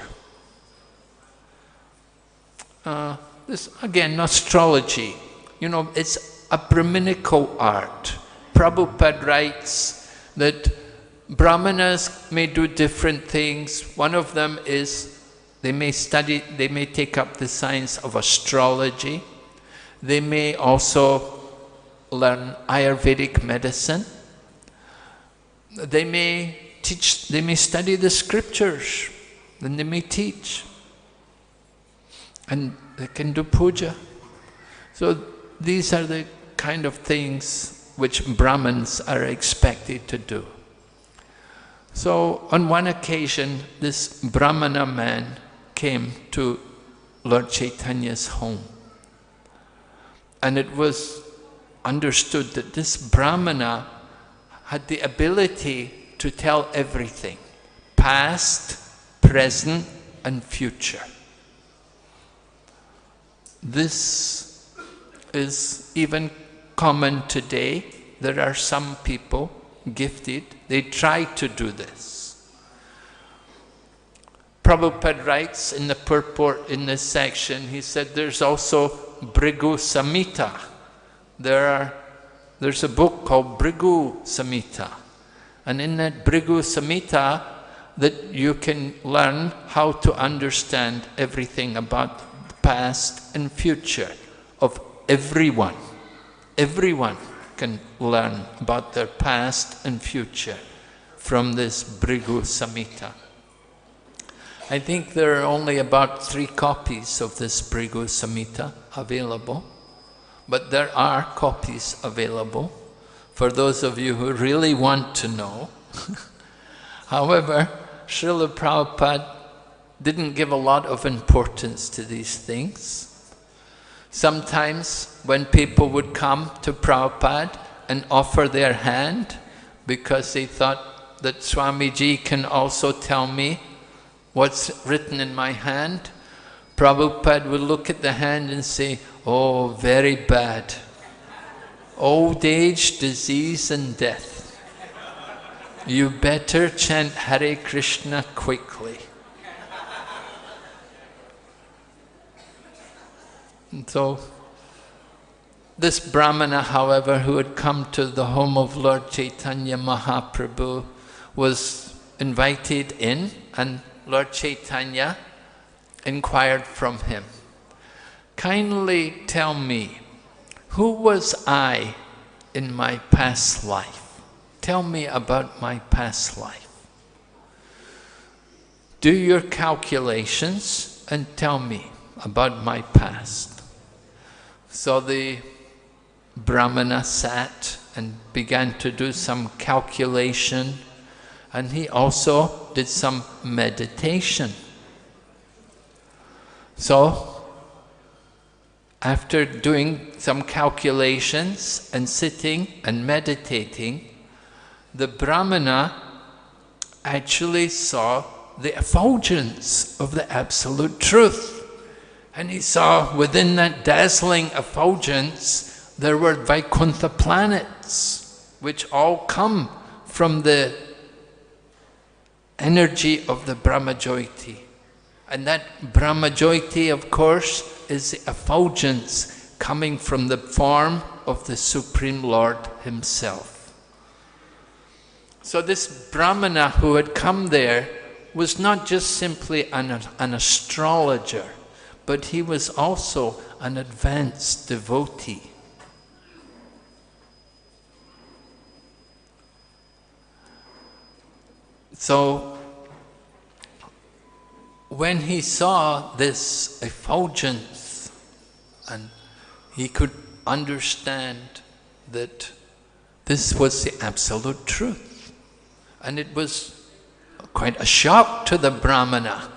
This, again, astrology, you know, it's a Brahminical art. Prabhupada writes that Brahmanas may do different things. One of them is they may take up the science of astrology. They may also learn Ayurvedic medicine. They may study the scriptures, then they may teach. And they can do puja. So these are the kind of things which Brahmins are expected to do. So on one occasion, this Brahmana man came to Lord Chaitanya's home. And it was understood that this Brahmana had the ability to tell everything, past, present, and future. This is even common today. There are some people gifted, they try to do this. Prabhupada writes in the purport in this section, he said there's also Bhrigu Samhita. There's a book called Bhrigu Samhita. And in that Bhrigu Samhita, that you can learn how to understand everything about the past and future of everyone. Everyone can learn about their past and future from this Bhrigu Samhita. I think there are only about 3 copies of this Bhrigu Samhita available, but there are copies available for those of you who really want to know. However, Srila Prabhupada didn't give a lot of importance to these things. Sometimes when people would come to Prabhupada and offer their hand because they thought that Swamiji can also tell me what's written in my hand, Prabhupada would look at the hand and say, oh, very bad. Old age, disease and death. You better chant Hare Krishna quickly. And so this Brahmana, however, who had come to the home of Lord Chaitanya Mahaprabhu, was invited in, and Lord Chaitanya inquired from him, "Kindly tell me, who was I in my past life? Tell me about my past life. Do your calculations and tell me about my past." So the Brahmana sat and began to do some calculation, and he also did some meditation. So, after doing some calculations and sitting and meditating, the Brahmana actually saw the effulgence of the Absolute Truth. And he saw within that dazzling effulgence there were Vaikuntha planets, which all come from the energy of the Brahmajyoti. And that Brahmajyoti, of course, is the effulgence coming from the form of the Supreme Lord Himself. So this Brahmana who had come there was not just simply an astrologer, but he was also an advanced devotee. So, when he saw this effulgence, and he could understand that this was the Absolute Truth, and it was quite a shock to the Brahmana,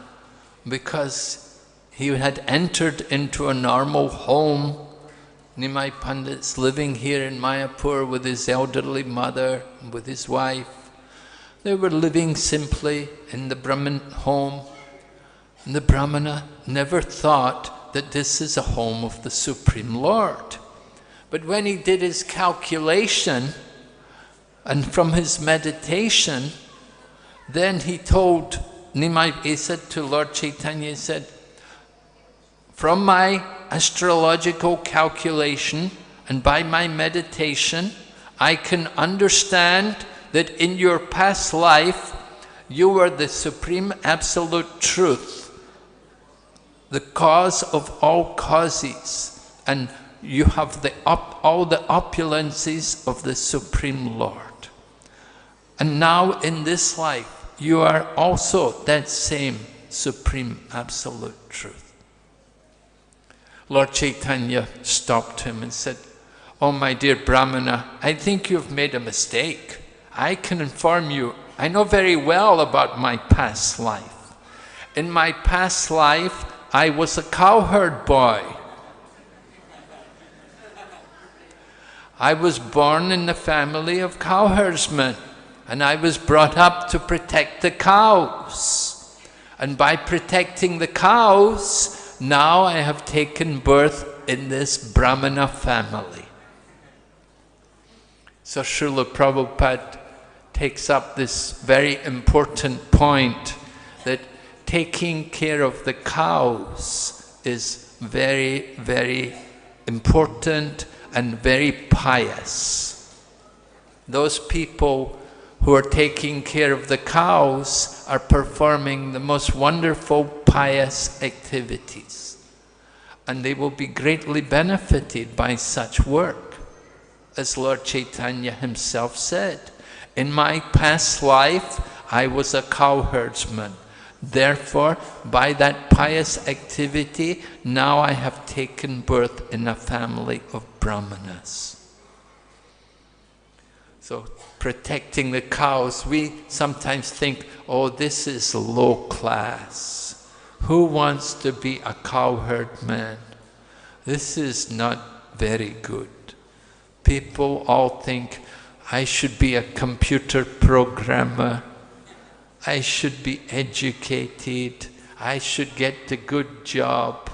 because he had entered into a normal home. Nimai Pandit's living here in Mayapur with his elderly mother and with his wife. They were living simply in the Brahmin home. And the Brahmana never thought that this is a home of the Supreme Lord. But when he did his calculation, and from his meditation, then he told he said to Lord Chaitanya, he said, "From my astrological calculation and by my meditation, I can understand that in your past life, you were the Supreme Absolute Truth, the cause of all causes, and you have all the opulences of the Supreme Lord. And now in this life, you are also that same Supreme Absolute Truth." Lord Chaitanya stopped him and said, "Oh, my dear Brahmana, I think you've made a mistake. I can inform you, I know very well about my past life. In my past life, I was a cowherd boy. I was born in the family of cowherdsmen, and I was brought up to protect the cows. And by protecting the cows, now I have taken birth in this Brahmana family." So Srila Prabhupada takes up this very important point that taking care of the cows is very, very important and very pious. Those people who are taking care of the cows are performing the most wonderful pious activities, and they will be greatly benefited by such work. As Lord Chaitanya himself said, "In my past life, I was a cowherdsman. Therefore, by that pious activity, now I have taken birth in a family of Brahmanas." So, protecting the cows, we sometimes think, oh, this is low class. Who wants to be a cowherd man? This is not very good. People all think, I should be a computer programmer, I should be educated, I should get a good job.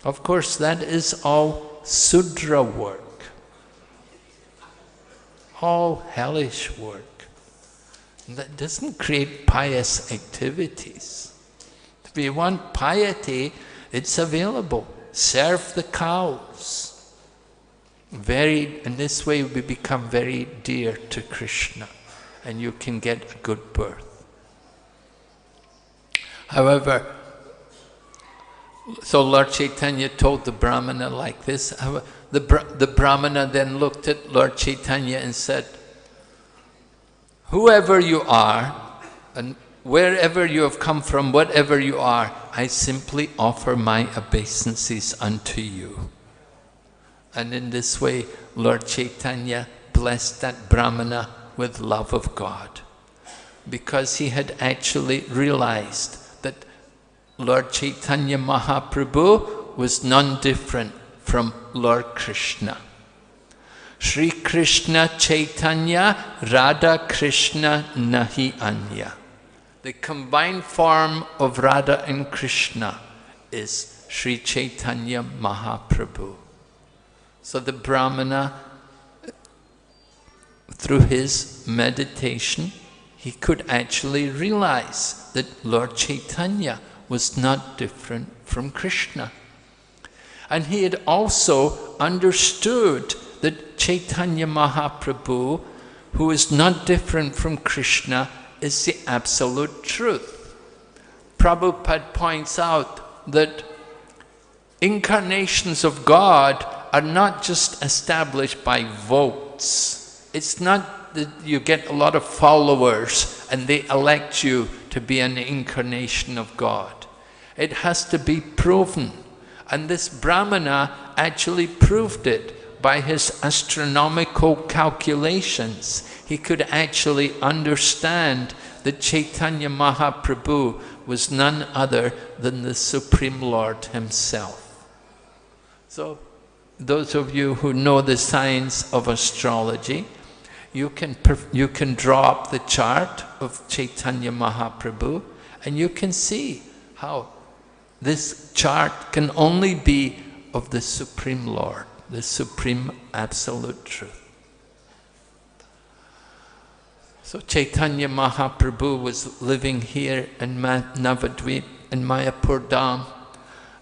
Of course, that is all Sudra work, all hellish work. That doesn't create pious activities. If you want piety, it's available. serve the cows. In this way we become very dear to Krishna, and you can get a good birth. However, so Lord Chaitanya told the Brahmana like this. The Brahmana then looked at Lord Chaitanya and said, whoever you are, and wherever you have come from, whatever you are, I simply offer my obeisances unto you. And in this way, Lord Chaitanya blessed that Brahmana with love of God, because he had actually realized that Lord Chaitanya Mahaprabhu was none different from Lord Krishna. Sri Krishna Chaitanya Radha Krishna Nahi Anya. The combined form of Radha and Krishna is Sri Chaitanya Mahaprabhu. So the Brahmana, through his meditation, he could actually realize that Lord Chaitanya was not different from Krishna. And he had also understood that Chaitanya Mahaprabhu, who is not different from Krishna, is the absolute truth. Prabhupada points out that incarnations of God are not just established by votes. It's not that you get a lot of followers and they elect you to be an incarnation of God. It has to be proven. And this Brahmana actually proved it by his astronomical calculations. He could actually understand that Chaitanya Mahaprabhu was none other than the Supreme Lord himself. So, those of you who know the science of astrology, you can draw up the chart of Chaitanya Mahaprabhu, and you can see how this chart can only be of the Supreme Lord, the Supreme Absolute Truth. So Chaitanya Mahaprabhu was living here in Navadvip, in Mayapur Dham,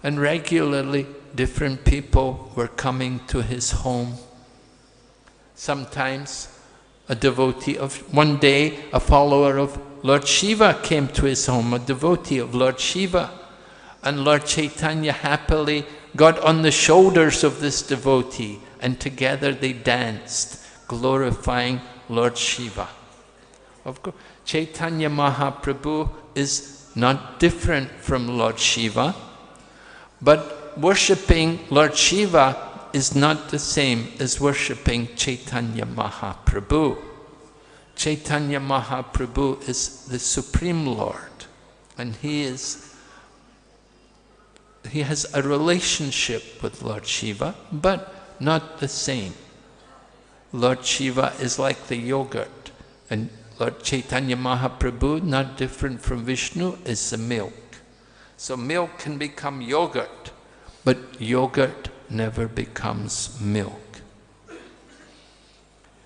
and regularly different people were coming to his home. Sometimes a devotee of, one day a follower of Lord Shiva came to his home, a devotee of Lord Shiva, and Lord Chaitanya happily got on the shoulders of this devotee, and together they danced, glorifying Lord Shiva. Of course, Chaitanya Mahaprabhu is not different from Lord Shiva, but worshipping Lord Shiva is not the same as worshipping Chaitanya Mahaprabhu. Chaitanya Mahaprabhu is the Supreme Lord, and he has a relationship with Lord Shiva, but not the same. Lord Shiva is like the yogurt, and Lord Chaitanya Mahaprabhu, not different from Vishnu, is the milk. So milk can become yogurt, but yogurt never becomes milk.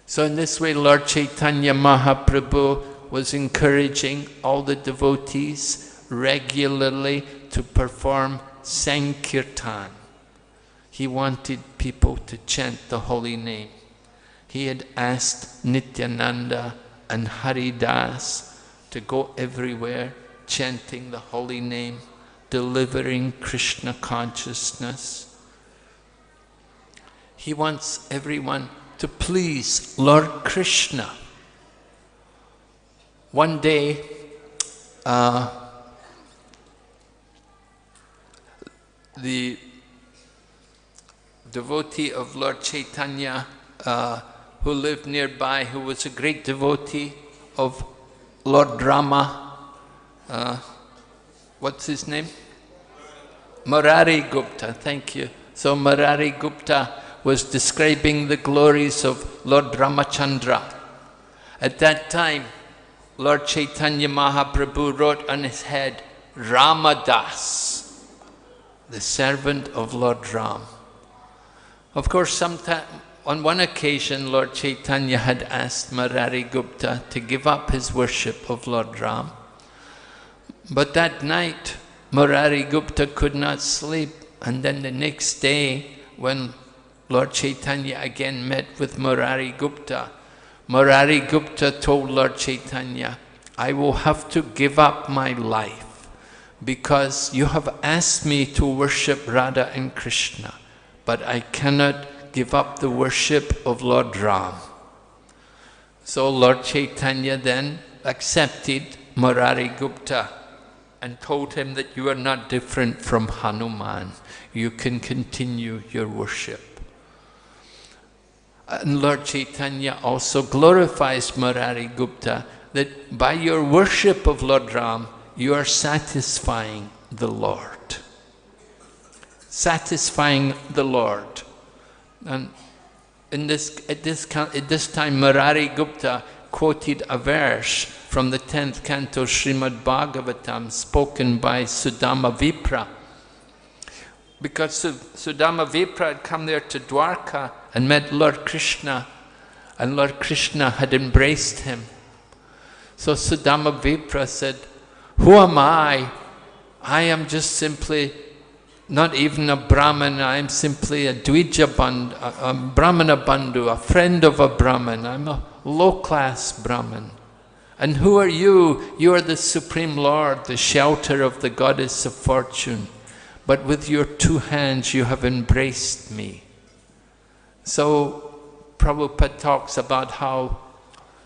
So in this way, Lord Chaitanya Mahaprabhu was encouraging all the devotees regularly to perform Sankirtan. He wanted people to chant the holy name. He had asked Nityananda and Haridas to go everywhere chanting the holy name, delivering Krishna consciousness. He wants everyone to please Lord Krishna. One day, the devotee of Lord Chaitanya who lived nearby, who was a great devotee of Lord Rama, what's his name? Murari Gupta, thank you. So Murari Gupta was describing the glories of Lord Ramachandra. At that time, Lord Chaitanya Mahaprabhu wrote on his head, Ramadas, the servant of Lord Ram. Of course, on one occasion, Lord Chaitanya had asked Murari Gupta to give up his worship of Lord Ram. But that night, Murari Gupta could not sleep, And then the next day, when Lord Chaitanya again met with Murari Gupta told Lord Chaitanya, I will have to give up my life because you have asked me to worship Radha and Krishna, but I cannot give up the worship of Lord Ram. So Lord Chaitanya then accepted Murari Gupta and told him that you are not different from Hanuman. You can continue your worship. And Lord Chaitanya also glorifies Murari Gupta that by your worship of Lord Ram, you are satisfying the Lord. Satisfying the Lord. And at this time, Murari Gupta quoted a verse from the 10th canto Srimad Bhagavatam spoken by Sudama Vipra. Because Sudama Vipra had come there to Dwarka and met Lord Krishna, and Lord Krishna had embraced him. So Sudama Vipra said, who am I? I am just simply not even a Brahman, I am simply a Dvija Bandhu, a Brahmana Bandhu, a friend of a Brahman. I'm a low-class Brahman. And who are you? You are the Supreme Lord, the shelter of the Goddess of Fortune. But with your two hands you have embraced me. So Prabhupada talks about how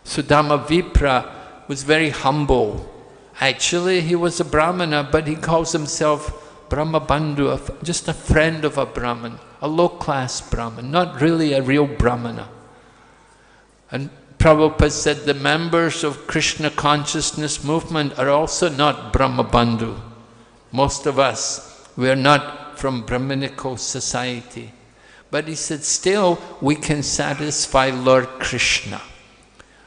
Sudama Vipra was very humble. Actually, he was a Brahmana, but he calls himself Brahma Bandhu, just a friend of a Brahman, a low-class Brahman, not really a real Brahmana. And Prabhupada said the members of Krishna consciousness movement are also not Brahma Bandhu. Most of us, we are not from Brahminical society. But he said, still, we can satisfy Lord Krishna.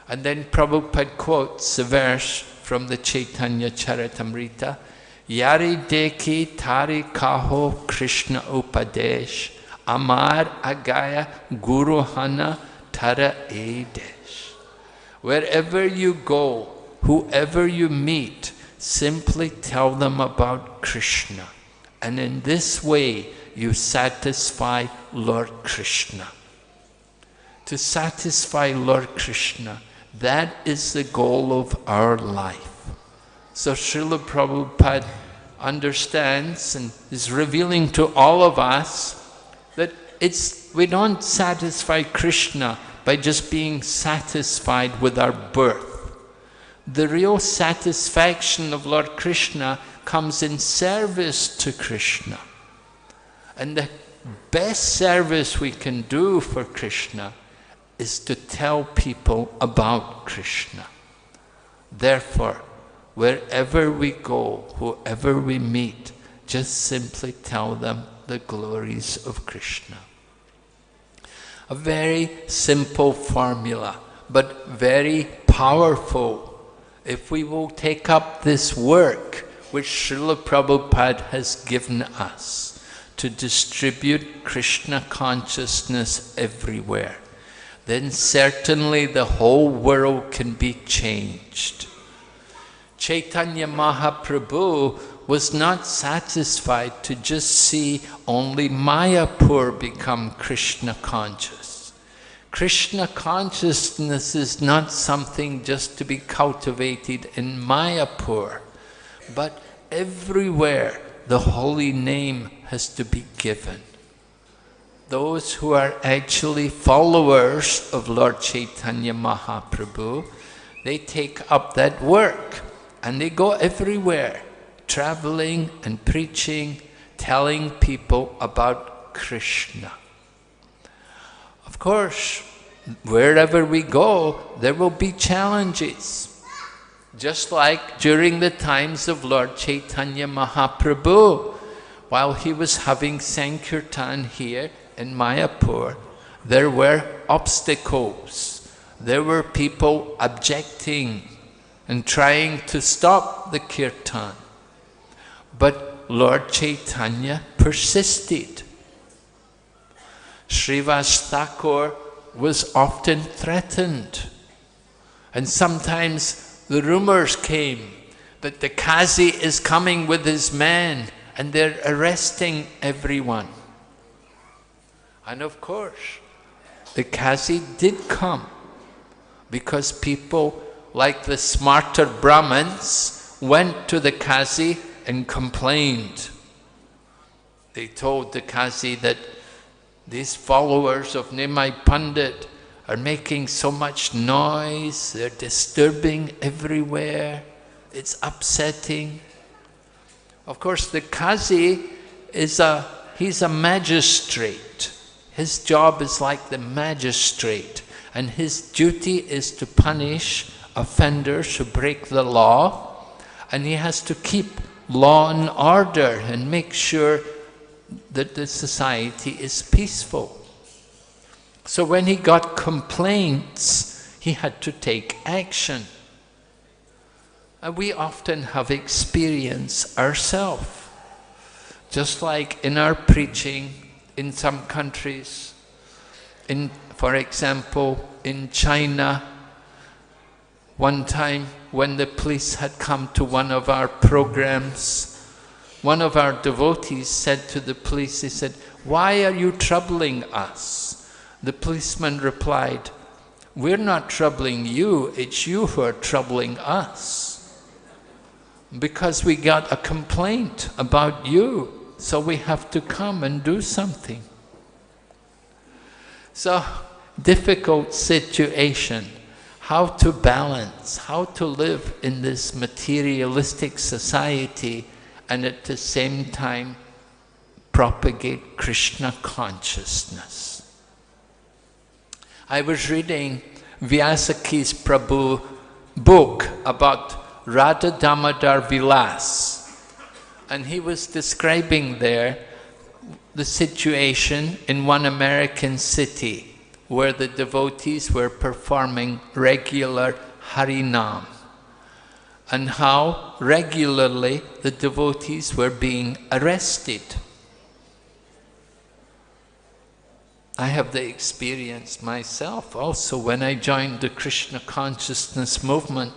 And then Prabhupada quotes a verse from the Chaitanya Charitamrita, Yari deki tari kaho Krishna upadesh, amar agaya guru hana tara edesh. Wherever you go, whoever you meet, simply tell them about Krishna. And in this way, you satisfy Lord Krishna. To satisfy Lord Krishna, that is the goal of our life. So Srila Prabhupada understands and is revealing to all of us that we don't satisfy Krishna by just being satisfied with our birth. The real satisfaction of Lord Krishna comes in service to Krishna. And the best service we can do for Krishna is to tell people about Krishna. Therefore, wherever we go, whoever we meet, just simply tell them the glories of Krishna. A very simple formula, but very powerful. If we will take up this work which Srila Prabhupada has given us to distribute Krishna consciousness everywhere, then certainly the whole world can be changed. Chaitanya Mahaprabhu was not satisfied to just see only Mayapur become Krishna conscious. Krishna consciousness is not something just to be cultivated in Mayapur, but everywhere the holy name has to be given. Those who are actually followers of Lord Chaitanya Mahaprabhu, they take up that work. And they go everywhere, traveling and preaching, telling people about Krishna. Of course, wherever we go, there will be challenges. Just like during the times of Lord Chaitanya Mahaprabhu, while he was having Sankirtan here in Mayapur, there were obstacles. There were people objecting and trying to stop the kirtan. But Lord Chaitanya persisted. Srivas Thakur was often threatened. And sometimes the rumors came that the Qazi is coming with his men and they're arresting everyone. And of course, the Qazi did come, because people like the smarter Brahmins went to the Qazi and complained. They told the Qazi that these followers of Nimai Pandit are making so much noise, they're disturbing everywhere, it's upsetting. Of course, the Qazi he's a magistrate. His job is like the magistrate, and his duty is to punish offenders who break the law, and he has to keep law and order and make sure that the society is peaceful. So when he got complaints, he had to take action. And we often have experience ourselves. Just like in our preaching in some countries, for example, in China, one time when the police had come to one of our programs, one of our devotees said to the police, he said, "Why are you troubling us?" The policeman replied, "We're not troubling you, it's you who are troubling us. Because we got a complaint about you, so we have to come and do something." So, difficult situation, how to balance, how to live in this materialistic society and at the same time propagate Krishna consciousness. I was reading Vyasaki's Prabhu book about Radha Damodar Vilas, and he was describing there the situation in one American city where the devotees were performing regular Harinam, and how regularly the devotees were being arrested. I have the experience myself also when I joined the Krishna consciousness movement.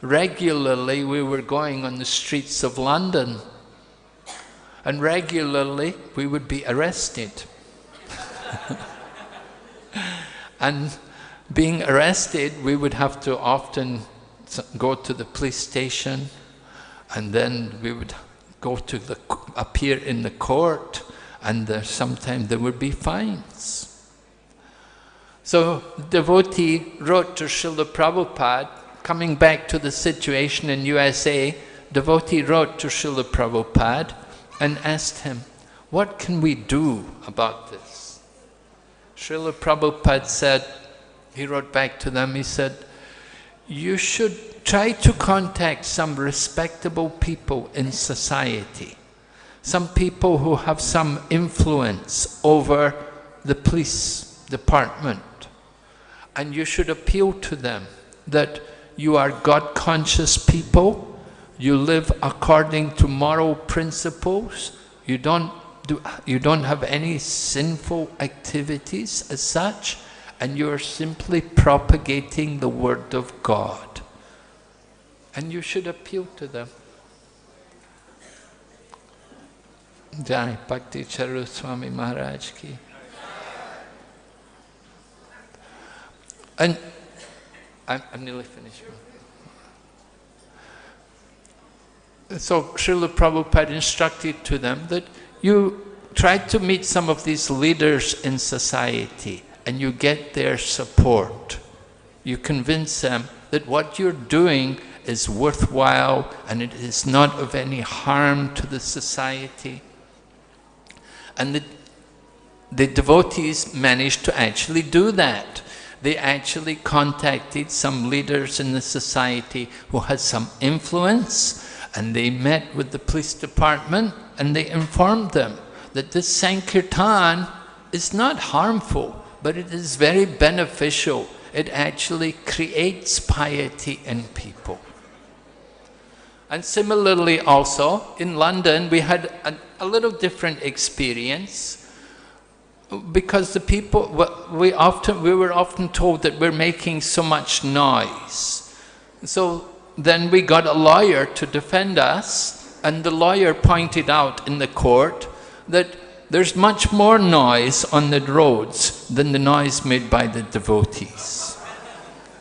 Regularly we were going on the streets of London, and regularly we would be arrested. And being arrested, we would have to often go to the police station, and then we would go to appear in the court, and sometimes there would be fines. So the devotee wrote to Srila Prabhupada, coming back to the situation in USA, devotee wrote to Srila Prabhupada and asked him, "What can we do about this?" Srila Prabhupada said, he wrote back to them, he said, "You should try to contact some respectable people in society, some people who have some influence over the police department, and you should appeal to them that you are God-conscious people, you live according to moral principles, you don't have any sinful activities as such, and you are simply propagating the word of God. And you should appeal to them." Jai Bhakti Charu Swami Maharaj ki. And I'm nearly finished. So Srila Prabhupada instructed to them that you try to meet some of these leaders in society and you get their support. You convince them that what you're doing is worthwhile and it is not of any harm to the society. And the devotees managed to actually do that. They actually contacted some leaders in the society who had some influence, and they met with the police department and they informed them that this Sankirtan is not harmful, but it is very beneficial. It actually creates piety in people. And similarly also, in London, we had a little different experience, because the people, we were often told that we're making so much noise. So then we got a lawyer to defend us, And the lawyer pointed out in the court that there's much more noise on the roads than the noise made by the devotees.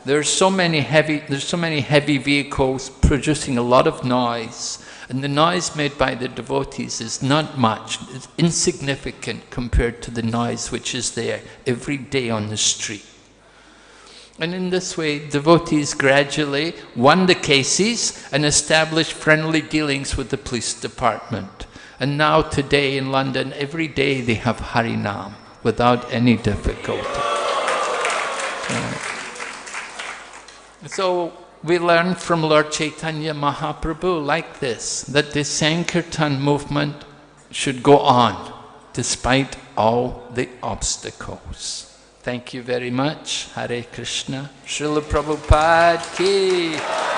There's so many heavy vehicles producing a lot of noise, and the noise made by the devotees is not much. It's insignificant compared to the noise which is there every day on the street. And in this way, devotees gradually won the cases and established friendly dealings with the police department. And now today in London, every day they have Harinam without any difficulty. So we learn from Lord Chaitanya Mahaprabhu like this, that the Sankirtan movement should go on despite all the obstacles. Thank you very much. Hare Krishna. Srila Prabhupada ki.